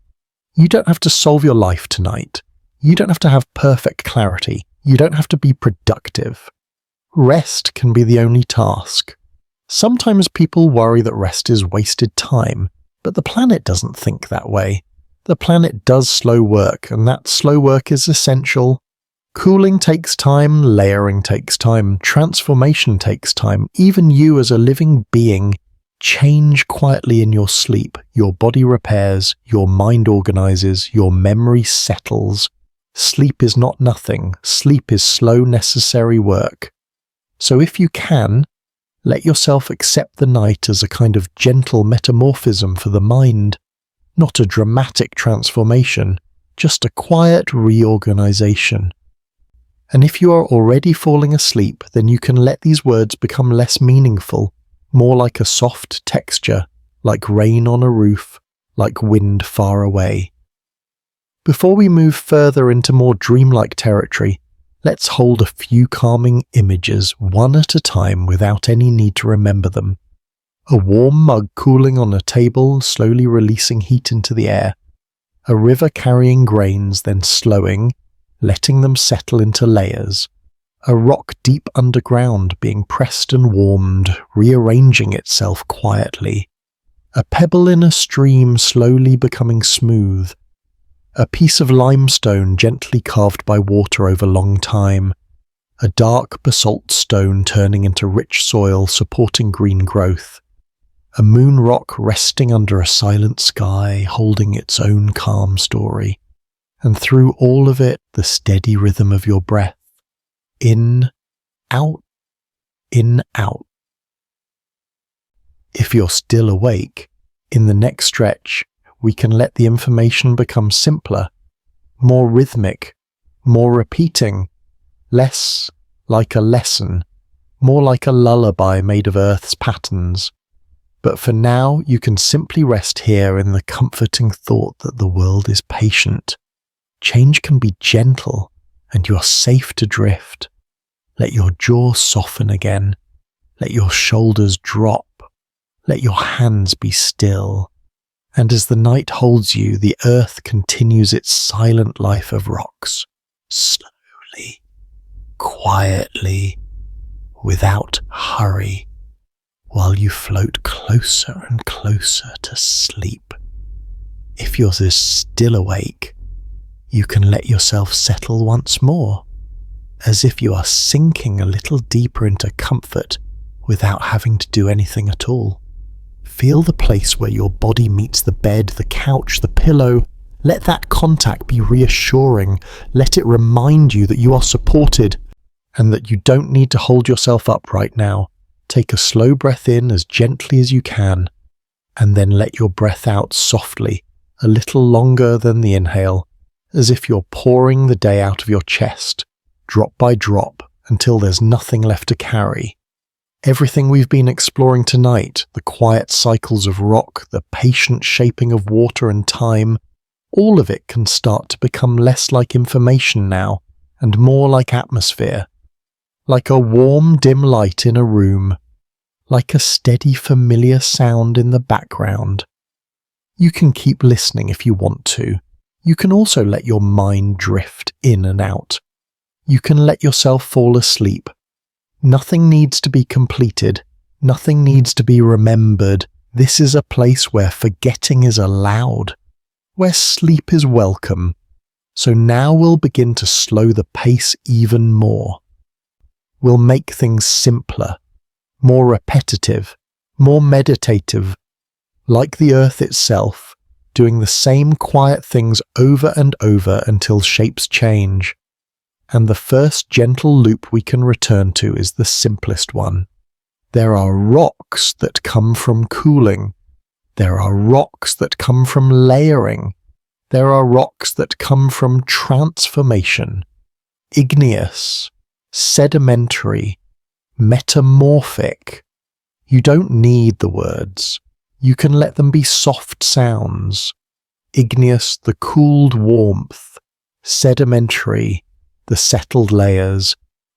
You don't have to solve your life tonight. You don't have to have perfect clarity. You don't have to be productive. Rest can be the only task. Sometimes people worry that rest is wasted time, but the planet doesn't think that way. The planet does slow work, and that slow work is essential. Cooling takes time, layering takes time, transformation takes time. Even you as a living being change quietly in your sleep. Your body repairs, your mind organizes, your memory settles. Sleep is not nothing. Sleep is slow, necessary work. So if you can, Let yourself accept the night as a kind of gentle metamorphism for the mind, not a dramatic transformation, just a quiet reorganization. And if you are already falling asleep, then you can let these words become less meaningful, more like a soft texture, like rain on a roof, like wind far away. Before we move further into more dreamlike territory, let's hold a few calming images one at a time without any need to remember them. A warm mug cooling on a table, slowly releasing heat into the air. A river carrying grains, then slowing, letting them settle into layers. A rock deep underground being pressed and warmed, rearranging itself quietly. A pebble in a stream slowly becoming smooth. A piece of limestone gently carved by water over long time. A dark basalt stone turning into rich soil supporting green growth. A moon rock resting under a silent sky, holding its own calm story. And through all of it, the steady rhythm of your breath. In, out, in, out. If you're still awake, in the next stretch, we can let the information become simpler, more rhythmic, more repeating, less like a lesson, more like a lullaby made of Earth's patterns. But for now, you can simply rest here in the comforting thought that the world is patient. Change can be gentle, and you are safe to drift. Let your jaw soften again. Let your shoulders drop. Let your hands be still. And as the night holds you, the earth continues its silent life of rocks, slowly, quietly, without hurry, while you float closer and closer to sleep. If you're still awake, you can let yourself settle once more, as if you are sinking a little deeper into comfort without having to do anything at all. Feel the place where your body meets the bed, the couch, the pillow. Let that contact be reassuring. Let it remind you that you are supported and that you don't need to hold yourself up right now. Take a slow breath in as gently as you can, and then let your breath out softly, a little longer than the inhale, as if you're pouring the day out of your chest, drop by drop, until there's nothing left to carry. Everything we've been exploring tonight, the quiet cycles of rock, the patient shaping of water and time, all of it can start to become less like information now, and more like atmosphere. Like a warm, dim light in a room, like a steady, familiar sound in the background. You can keep listening if you want to. You can also let your mind drift in and out. You can let yourself fall asleep. Nothing needs to be completed. Nothing needs to be remembered. This is a place where forgetting is allowed, where sleep is welcome. So now we'll begin to slow the pace even more. We'll make things simpler, more repetitive, more meditative, like the earth itself, doing the same quiet things over and over until shapes change. And the first gentle loop we can return to is the simplest one. There are rocks that come from cooling. There are rocks that come from layering. There are rocks that come from transformation. Igneous, sedimentary, metamorphic. You don't need the words. You can let them be soft sounds. Igneous, the cooled warmth. Sedimentary, the settled layers.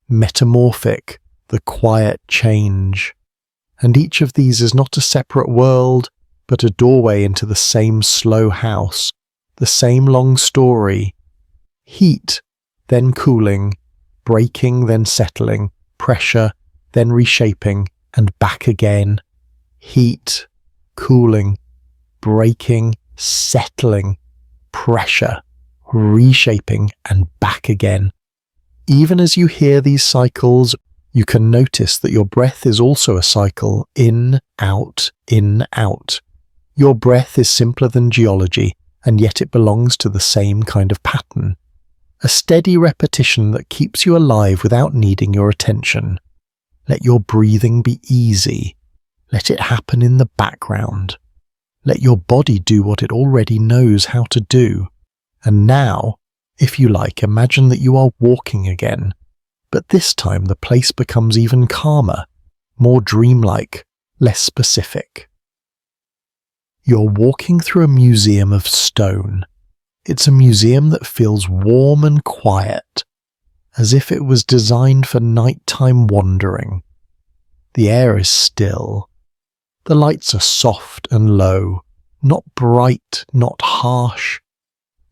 Metamorphic, the quiet change. And each of these is not a separate world, but a doorway into the same slow house, the same long story. Heat, then cooling, breaking, then settling, pressure, then reshaping, and back again. Heat, cooling, breaking, settling, pressure, reshaping, and back again. Even as you hear these cycles, you can notice that your breath is also a cycle, in, out, in, out. Your breath is simpler than geology, and yet it belongs to the same kind of pattern. A steady repetition that keeps you alive without needing your attention. Let your breathing be easy. Let it happen in the background. Let your body do what it already knows how to do. And now, if you like, imagine that you are walking again, but this time the place becomes even calmer, more dreamlike, less specific. You're walking through a museum of stone. It's a museum that feels warm and quiet, as if it was designed for nighttime wandering. The air is still. The lights are soft and low, not bright, not harsh.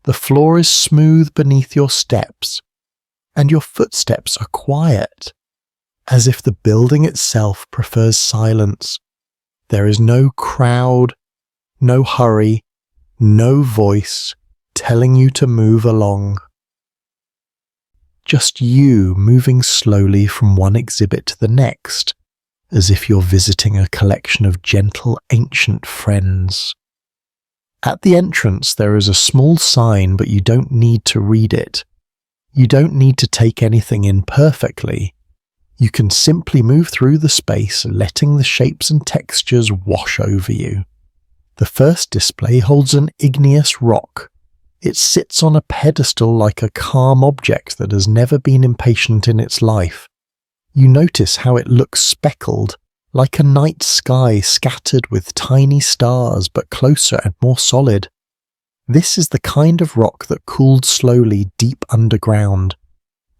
The floor is smooth beneath your steps, and your footsteps are quiet, as if the building itself prefers silence. There is no crowd, no hurry, no voice telling you to move along. Just you moving slowly from one exhibit to the next, as if you're visiting a collection of gentle ancient friends. At the entrance there is a small sign, but you don't need to read it. You don't need to take anything in perfectly. You can simply move through the space, letting the shapes and textures wash over you. The first display holds an igneous rock. It sits on a pedestal like a calm object that has never been impatient in its life. You notice how it looks speckled, like a night sky scattered with tiny stars, but closer and more solid. This is the kind of rock that cooled slowly deep underground.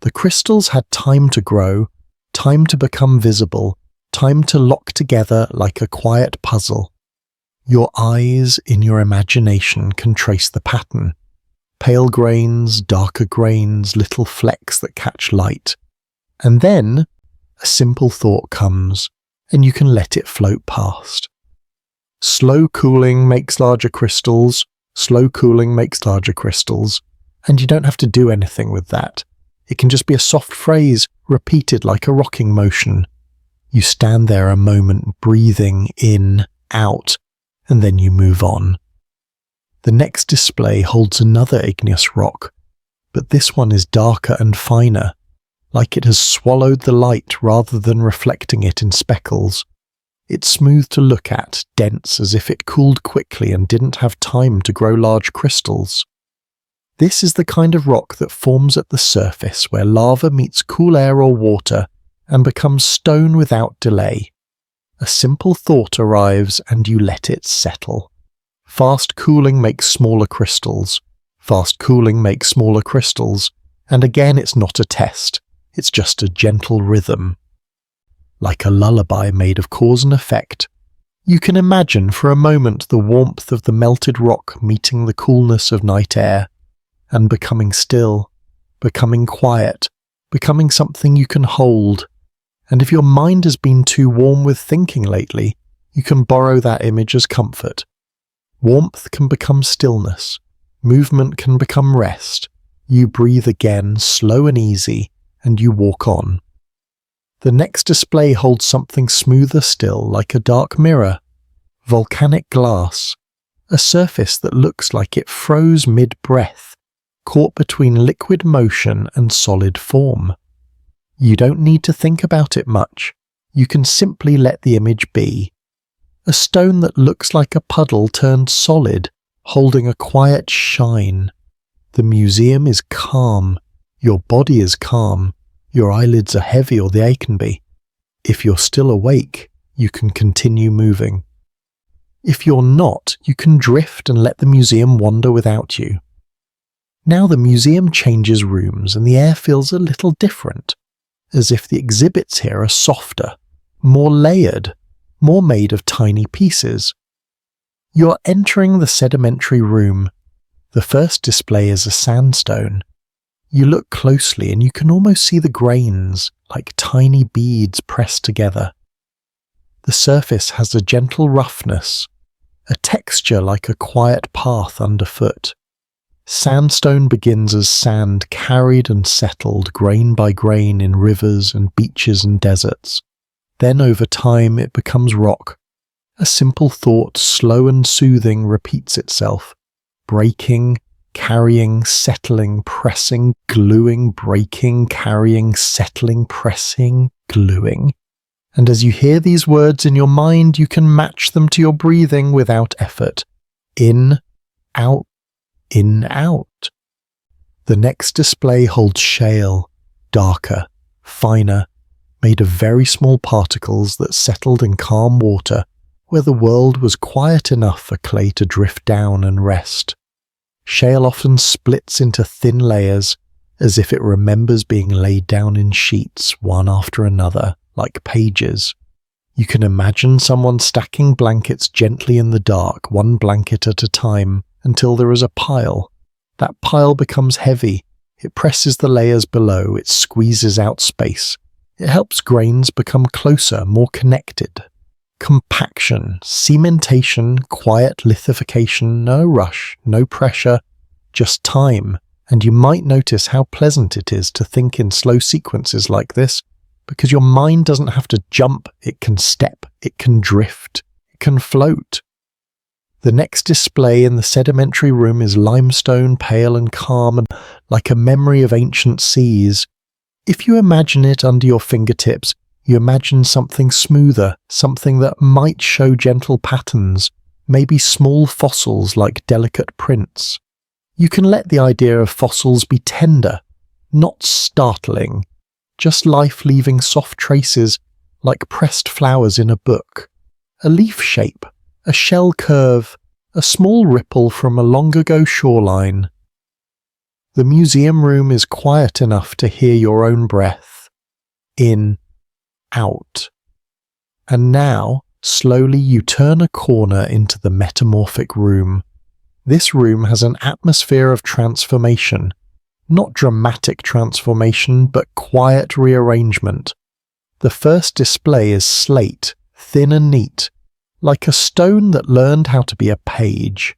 The crystals had time to grow, time to become visible, time to lock together like a quiet puzzle. Your eyes, in your imagination, can trace the pattern. Pale grains, darker grains, little flecks that catch light. And then a simple thought comes, and you can let it float past. Slow cooling makes larger crystals, slow cooling makes larger crystals, and you don't have to do anything with that. It can just be a soft phrase, repeated like a rocking motion. You stand there a moment, breathing in, out, and then you move on. The next display holds another igneous rock, but this one is darker and finer, like it has swallowed the light rather than reflecting it in speckles. It's smooth to look at, dense as if it cooled quickly and didn't have time to grow large crystals. This is the kind of rock that forms at the surface where lava meets cool air or water and becomes stone without delay. A simple thought arrives and you let it settle. Fast cooling makes smaller crystals. Fast cooling makes smaller crystals. And again, it's not a test. It's just a gentle rhythm. Like a lullaby made of cause and effect, you can imagine for a moment the warmth of the melted rock meeting the coolness of night air, and becoming still, becoming quiet, becoming something you can hold. And if your mind has been too warm with thinking lately, you can borrow that image as comfort. Warmth can become stillness. Movement can become rest. You breathe again, slow and easy, and you walk on. The next display holds something smoother still, like a dark mirror. Volcanic glass. A surface that looks like it froze mid-breath, caught between liquid motion and solid form. You don't need to think about it much. You can simply let the image be. A stone that looks like a puddle turned solid, holding a quiet shine. The museum is calm. Your body is calm. Your eyelids are heavy, or they can be. If you're still awake, you can continue moving. If you're not, you can drift and let the museum wander without you. Now the museum changes rooms and the air feels a little different, as if the exhibits here are softer, more layered, more made of tiny pieces. You're entering the sedimentary room. The first display is a sandstone. You look closely and you can almost see the grains, like tiny beads pressed together. The surface has a gentle roughness, a texture like a quiet path underfoot. Sandstone begins as sand carried and settled grain by grain in rivers and beaches and deserts. Then over time it becomes rock. A simple thought, slow and soothing, repeats itself, breaking, carrying, settling, pressing, gluing, breaking, carrying, settling, pressing, gluing. And as you hear these words in your mind, you can match them to your breathing without effort. In, out, in, out. The next display holds shale, darker, finer, made of very small particles that settled in calm water where the world was quiet enough for clay to drift down and rest. Shale often splits into thin layers, as if it remembers being laid down in sheets one after another, like pages. You can imagine someone stacking blankets gently in the dark, one blanket at a time, until there is a pile. That pile becomes heavy. It presses the layers below, it squeezes out space. It helps grains become closer, more connected. Compaction, cementation, quiet lithification, no rush, no pressure, just time. And you might notice how pleasant it is to think in slow sequences like this, because your mind doesn't have to jump, it can step, it can drift, it can float. The next display in the sedimentary room is limestone, pale and calm, and like a memory of ancient seas. If you imagine it under your fingertips, you imagine something smoother, something that might show gentle patterns, maybe small fossils like delicate prints. You can let the idea of fossils be tender, not startling, just life leaving soft traces like pressed flowers in a book, a leaf shape, a shell curve, a small ripple from a long-ago shoreline. The museum room is quiet enough to hear your own breath. In, out. And now, slowly you turn a corner into the metamorphic room. This room has an atmosphere of transformation. Not dramatic transformation, but quiet rearrangement. The first display is slate, thin and neat, like a stone that learned how to be a page.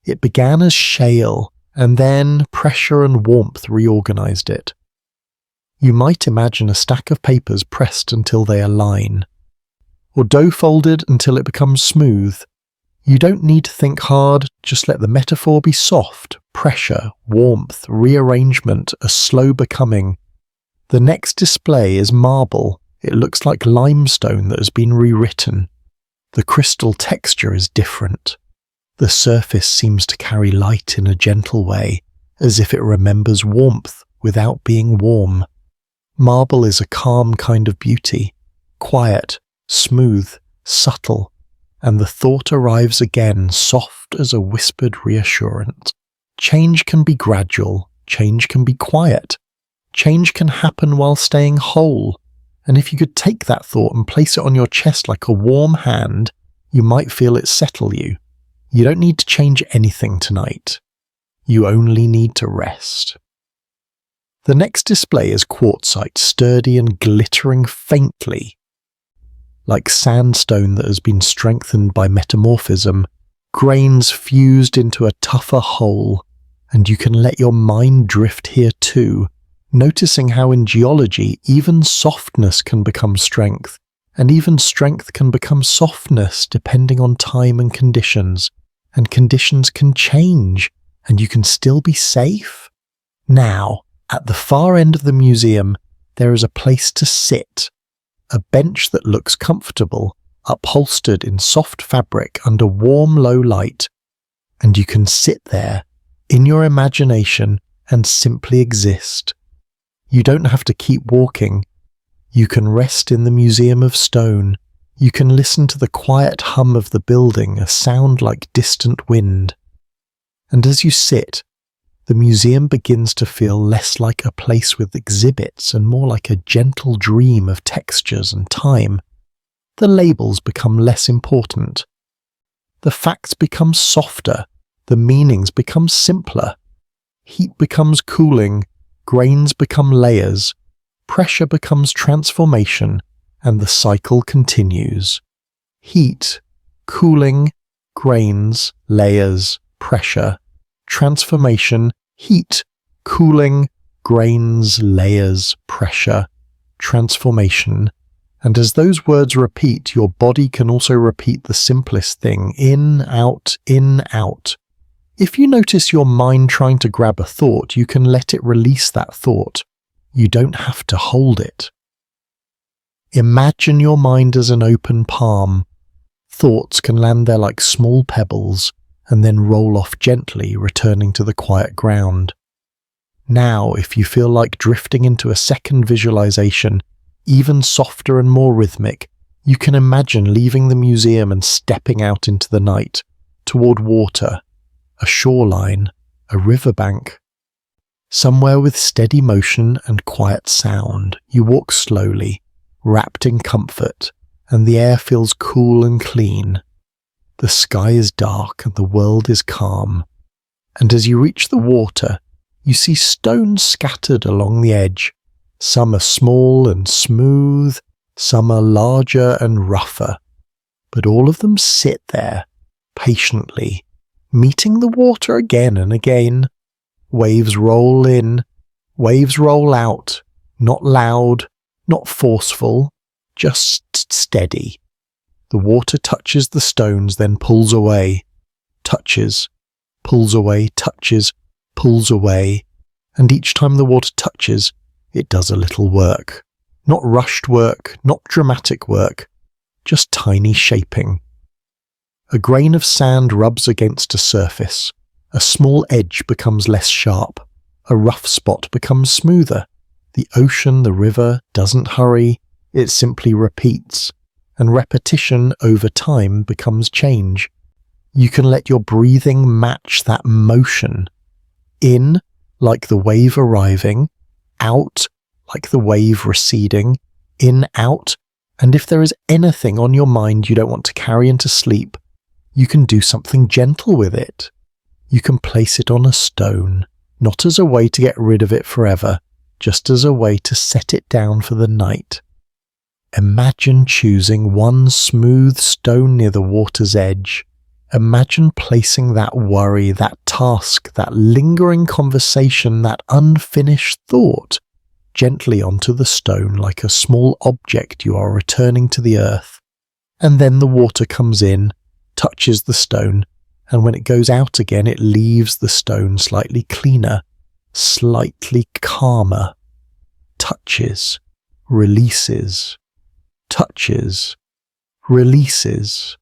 It began as shale, and then pressure and warmth reorganized it. You might imagine a stack of papers pressed until they align, or dough folded until it becomes smooth. You don't need to think hard, just let the metaphor be soft, pressure, warmth, rearrangement, a slow becoming. The next display is marble. It looks like limestone that has been rewritten. The crystal texture is different. The surface seems to carry light in a gentle way, as if it remembers warmth without being warm. Marble is a calm kind of beauty, quiet, smooth, subtle, and the thought arrives again, soft as a whispered reassurance. Change can be gradual, change can be quiet, change can happen while staying whole, and if you could take that thought and place it on your chest like a warm hand, you might feel it settle you. You don't need to change anything tonight. You only need to rest. The next display is quartzite, sturdy and glittering faintly. Like sandstone that has been strengthened by metamorphism, grains fused into a tougher whole, and you can let your mind drift here too, noticing how in geology even softness can become strength, and even strength can become softness depending on time and conditions can change, and you can still be safe. Now, at the far end of the museum, there is a place to sit, a bench that looks comfortable, upholstered in soft fabric under warm low light, and you can sit there, in your imagination, and simply exist. You don't have to keep walking. You can rest in the Museum of Stone. You can listen to the quiet hum of the building, a sound like distant wind. And as you sit, the museum begins to feel less like a place with exhibits and more like a gentle dream of textures and time. The labels become less important. The facts become softer. The meanings become simpler. Heat becomes cooling. Grains become layers. Pressure becomes transformation. And the cycle continues. Heat, cooling, grains, layers, pressure, transformation, heat, cooling, grains, layers, pressure, transformation. And as those words repeat, your body can also repeat the simplest thing, in, out, in, out. If you notice your mind trying to grab a thought, you can let it release that thought. You don't have to hold it. Imagine your mind as an open palm. Thoughts can land there like small pebbles and then roll off gently, returning to the quiet ground. Now, if you feel like drifting into a second visualization, even softer and more rhythmic, you can imagine leaving the museum and stepping out into the night, toward water, a shoreline, a riverbank. Somewhere with steady motion and quiet sound, you walk slowly, wrapped in comfort, and the air feels cool and clean. The sky is dark and the world is calm. And as you reach the water, you see stones scattered along the edge. Some are small and smooth, some are larger and rougher, but all of them sit there, patiently, meeting the water again and again. Waves roll in, waves roll out, not loud, not forceful, just steady. The water touches the stones, then pulls away, touches, pulls away, touches, pulls away, and each time the water touches, it does a little work. Not rushed work, not dramatic work, just tiny shaping. A grain of sand rubs against a surface. A small edge becomes less sharp. A rough spot becomes smoother. The ocean, the river, doesn't hurry. It simply repeats. And repetition over time becomes change. You can let your breathing match that motion. In, like the wave arriving. Out, like the wave receding. In, out. And if there is anything on your mind you don't want to carry into sleep, you can do something gentle with it. You can place it on a stone, not as a way to get rid of it forever, just as a way to set it down for the night. Imagine choosing one smooth stone near the water's edge. Imagine placing that worry, that task, that lingering conversation, that unfinished thought gently onto the stone like a small object you are returning to the earth. And then the water comes in, touches the stone, and when it goes out again, it leaves the stone slightly cleaner, slightly calmer. Touches, releases, touches, releases.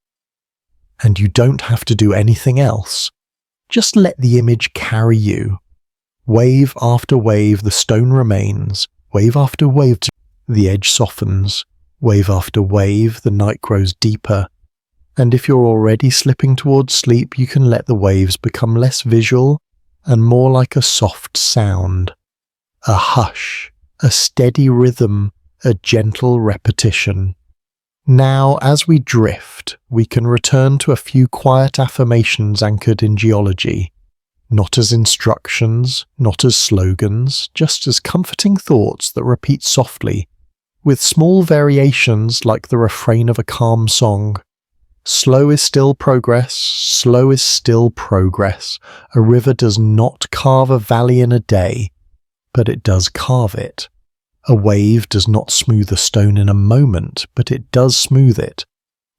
And you don't have to do anything else. Just let the image carry you. Wave after wave, the stone remains. Wave after wave, the edge softens. Wave after wave, the night grows deeper. And if you're already slipping towards sleep, you can let the waves become less visual and more like a soft sound. A hush, a steady rhythm, a gentle repetition. Now, as we drift, we can return to a few quiet affirmations anchored in geology. Not as instructions, not as slogans, just as comforting thoughts that repeat softly, with small variations like the refrain of a calm song. Slow is still progress, slow is still progress. A river does not carve a valley in a day, but it does carve it. A wave does not smooth a stone in a moment, but it does smooth it.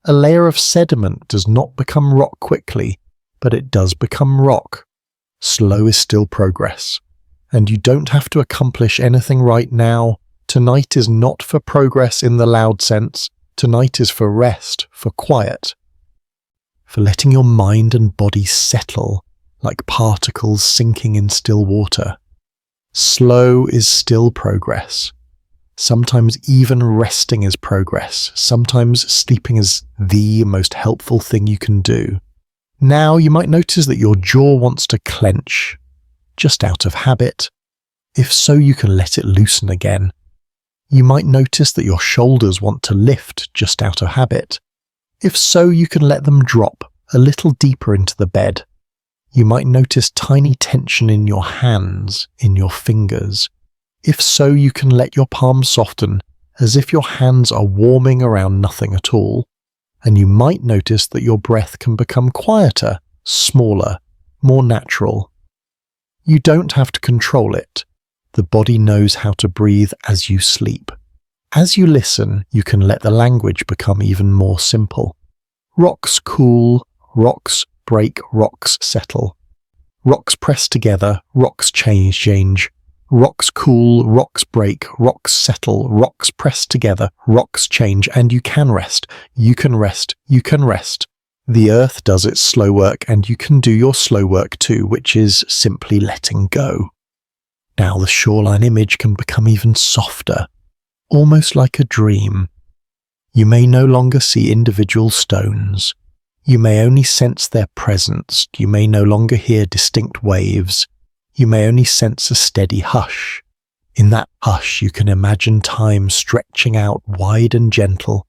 A layer of sediment does not become rock quickly, but it does become rock. Slow is still progress, and you don't have to accomplish anything right now. Tonight is not for progress in the loud sense. Tonight is for rest, for quiet, for letting your mind and body settle like particles sinking in still water. Slow is still progress. Sometimes even resting is progress. Sometimes sleeping is the most helpful thing you can do. Now you might notice that your jaw wants to clench, just out of habit. If so, you can let it loosen again. You might notice that your shoulders want to lift just out of habit. If so, you can let them drop a little deeper into the bed. You might notice tiny tension in your hands, in your fingers. If so, you can let your palms soften as if your hands are warming around nothing at all. And you might notice that your breath can become quieter, smaller, more natural. You don't have to control it. The body knows how to breathe as you sleep. As you listen, you can let the language become even more simple. Rocks cool, rocks break, rocks settle. Rocks press together, rocks change. Rocks cool, rocks break, rocks settle, rocks press together, rocks change, and you can rest. You can rest. You can rest. The earth does its slow work, and you can do your slow work too, which is simply letting go. Now the shoreline image can become even softer, almost like a dream. You may no longer see individual stones. You may only sense their presence. You may no longer hear distinct waves. You may only sense a steady hush. In that hush, you can imagine time stretching out wide and gentle,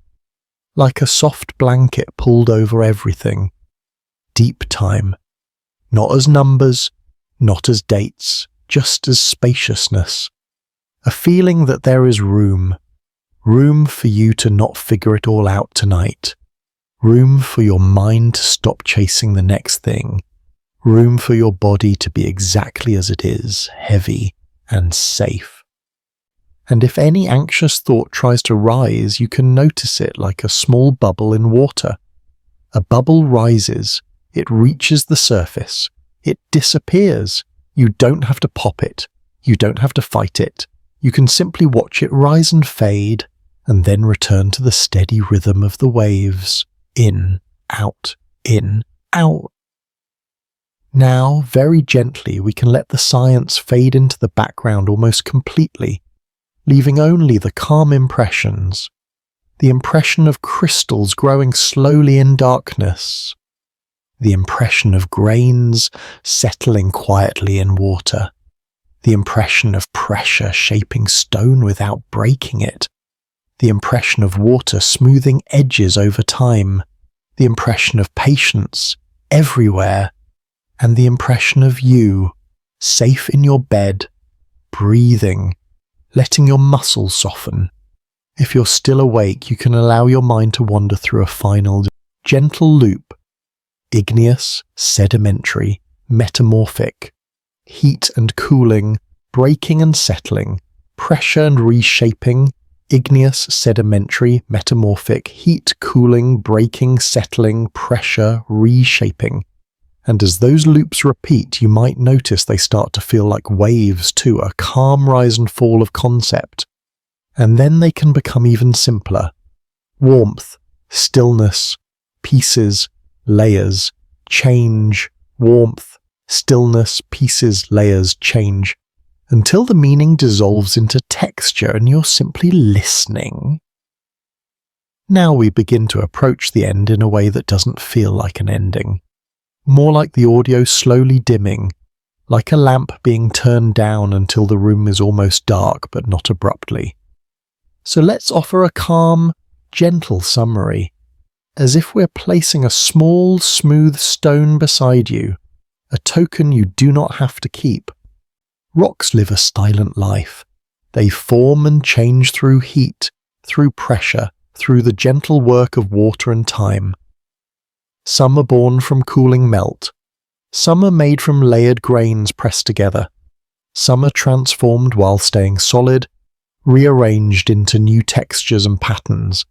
like a soft blanket pulled over everything. Deep time, not as numbers, not as dates, just as spaciousness. A feeling that there is room for you to not figure it all out tonight. Room for your mind to stop chasing the next thing. Room for your body to be exactly as it is, heavy and safe. And if any anxious thought tries to rise, you can notice it like a small bubble in water. A bubble rises, it reaches the surface, it disappears. You don't have to pop it, you don't have to fight it. You can simply watch it rise and fade, and then return to the steady rhythm of the waves. In, out, in, out. Now, very gently, we can let the science fade into the background almost completely, leaving only the calm impressions, the impression of crystals growing slowly in darkness, the impression of grains settling quietly in water, the impression of pressure shaping stone without breaking it, the impression of water smoothing edges over time, the impression of patience everywhere, and the impression of you, safe in your bed, breathing, letting your muscles soften. If you're still awake, you can allow your mind to wander through a final, gentle loop. Igneous, sedimentary, metamorphic. Heat and cooling, breaking and settling, pressure and reshaping, igneous, sedimentary, metamorphic, heat, cooling, breaking, settling, pressure, reshaping. And as those loops repeat, you might notice they start to feel like waves too, a calm rise and fall of concept. And then they can become even simpler. Warmth, stillness, pieces, layers, change, warmth, stillness, pieces, layers, change, until the meaning dissolves into texture and you're simply listening. Now we begin to approach the end in a way that doesn't feel like an ending. More like the audio slowly dimming, like a lamp being turned down until the room is almost dark but not abruptly. So let's offer a calm, gentle summary, as if we're placing a small, smooth stone beside you, a token you do not have to keep. Rocks live a silent life. They form and change through heat, through pressure, through the gentle work of water and time. Some are born from cooling melt. Some are made from layered grains pressed together. Some are transformed while staying solid, rearranged into new textures and patterns.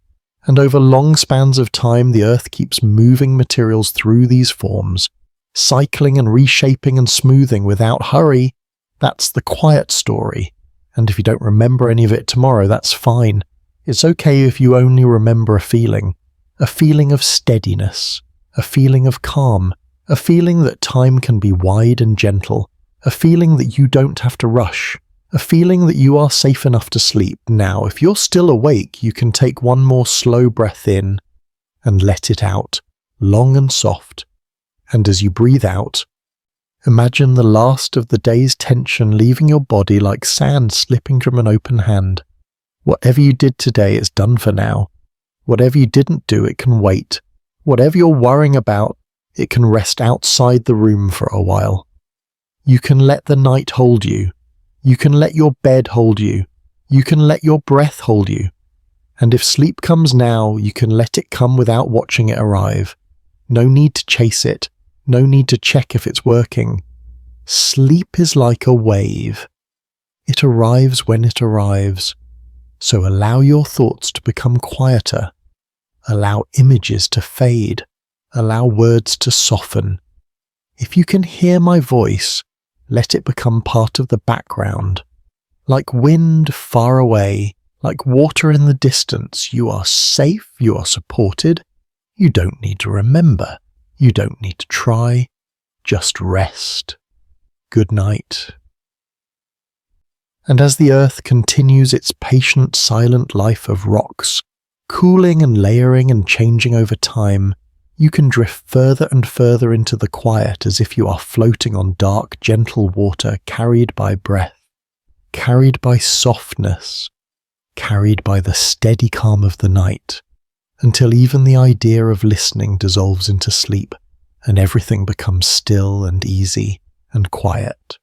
And over long spans of time, the earth keeps moving materials through these forms, cycling and reshaping and smoothing without hurry. That's the quiet story. And if you don't remember any of it tomorrow, that's fine. It's okay if you only remember a feeling of steadiness, a feeling of calm, a feeling that time can be wide and gentle, a feeling that you don't have to rush, a feeling that you are safe enough to sleep. Now, if you're still awake, you can take one more slow breath in and let it out, long and soft. And as you breathe out, imagine the last of the day's tension leaving your body like sand slipping from an open hand. Whatever you did today is done for now. Whatever you didn't do, it can wait. Whatever you're worrying about, it can rest outside the room for a while. You can let the night hold you. You can let your bed hold you. You can let your breath hold you. And if sleep comes now, you can let it come without watching it arrive. No need to chase it. No need to check if it's working. Sleep is like a wave. It arrives when it arrives. So allow your thoughts to become quieter. Allow images to fade. Allow words to soften. If you can hear my voice, let it become part of the background, Like wind far away, like water in the distance, you are safe, you are supported. You don't need to remember. You don't need to try. Just rest. Good night. And as the earth continues its patient, silent life of rocks, cooling and layering and changing over time, you can drift further and further into the quiet as if you are floating on dark, gentle water carried by breath, carried by softness, carried by the steady calm of the night, until even the idea of listening dissolves into sleep and everything becomes still and easy and quiet.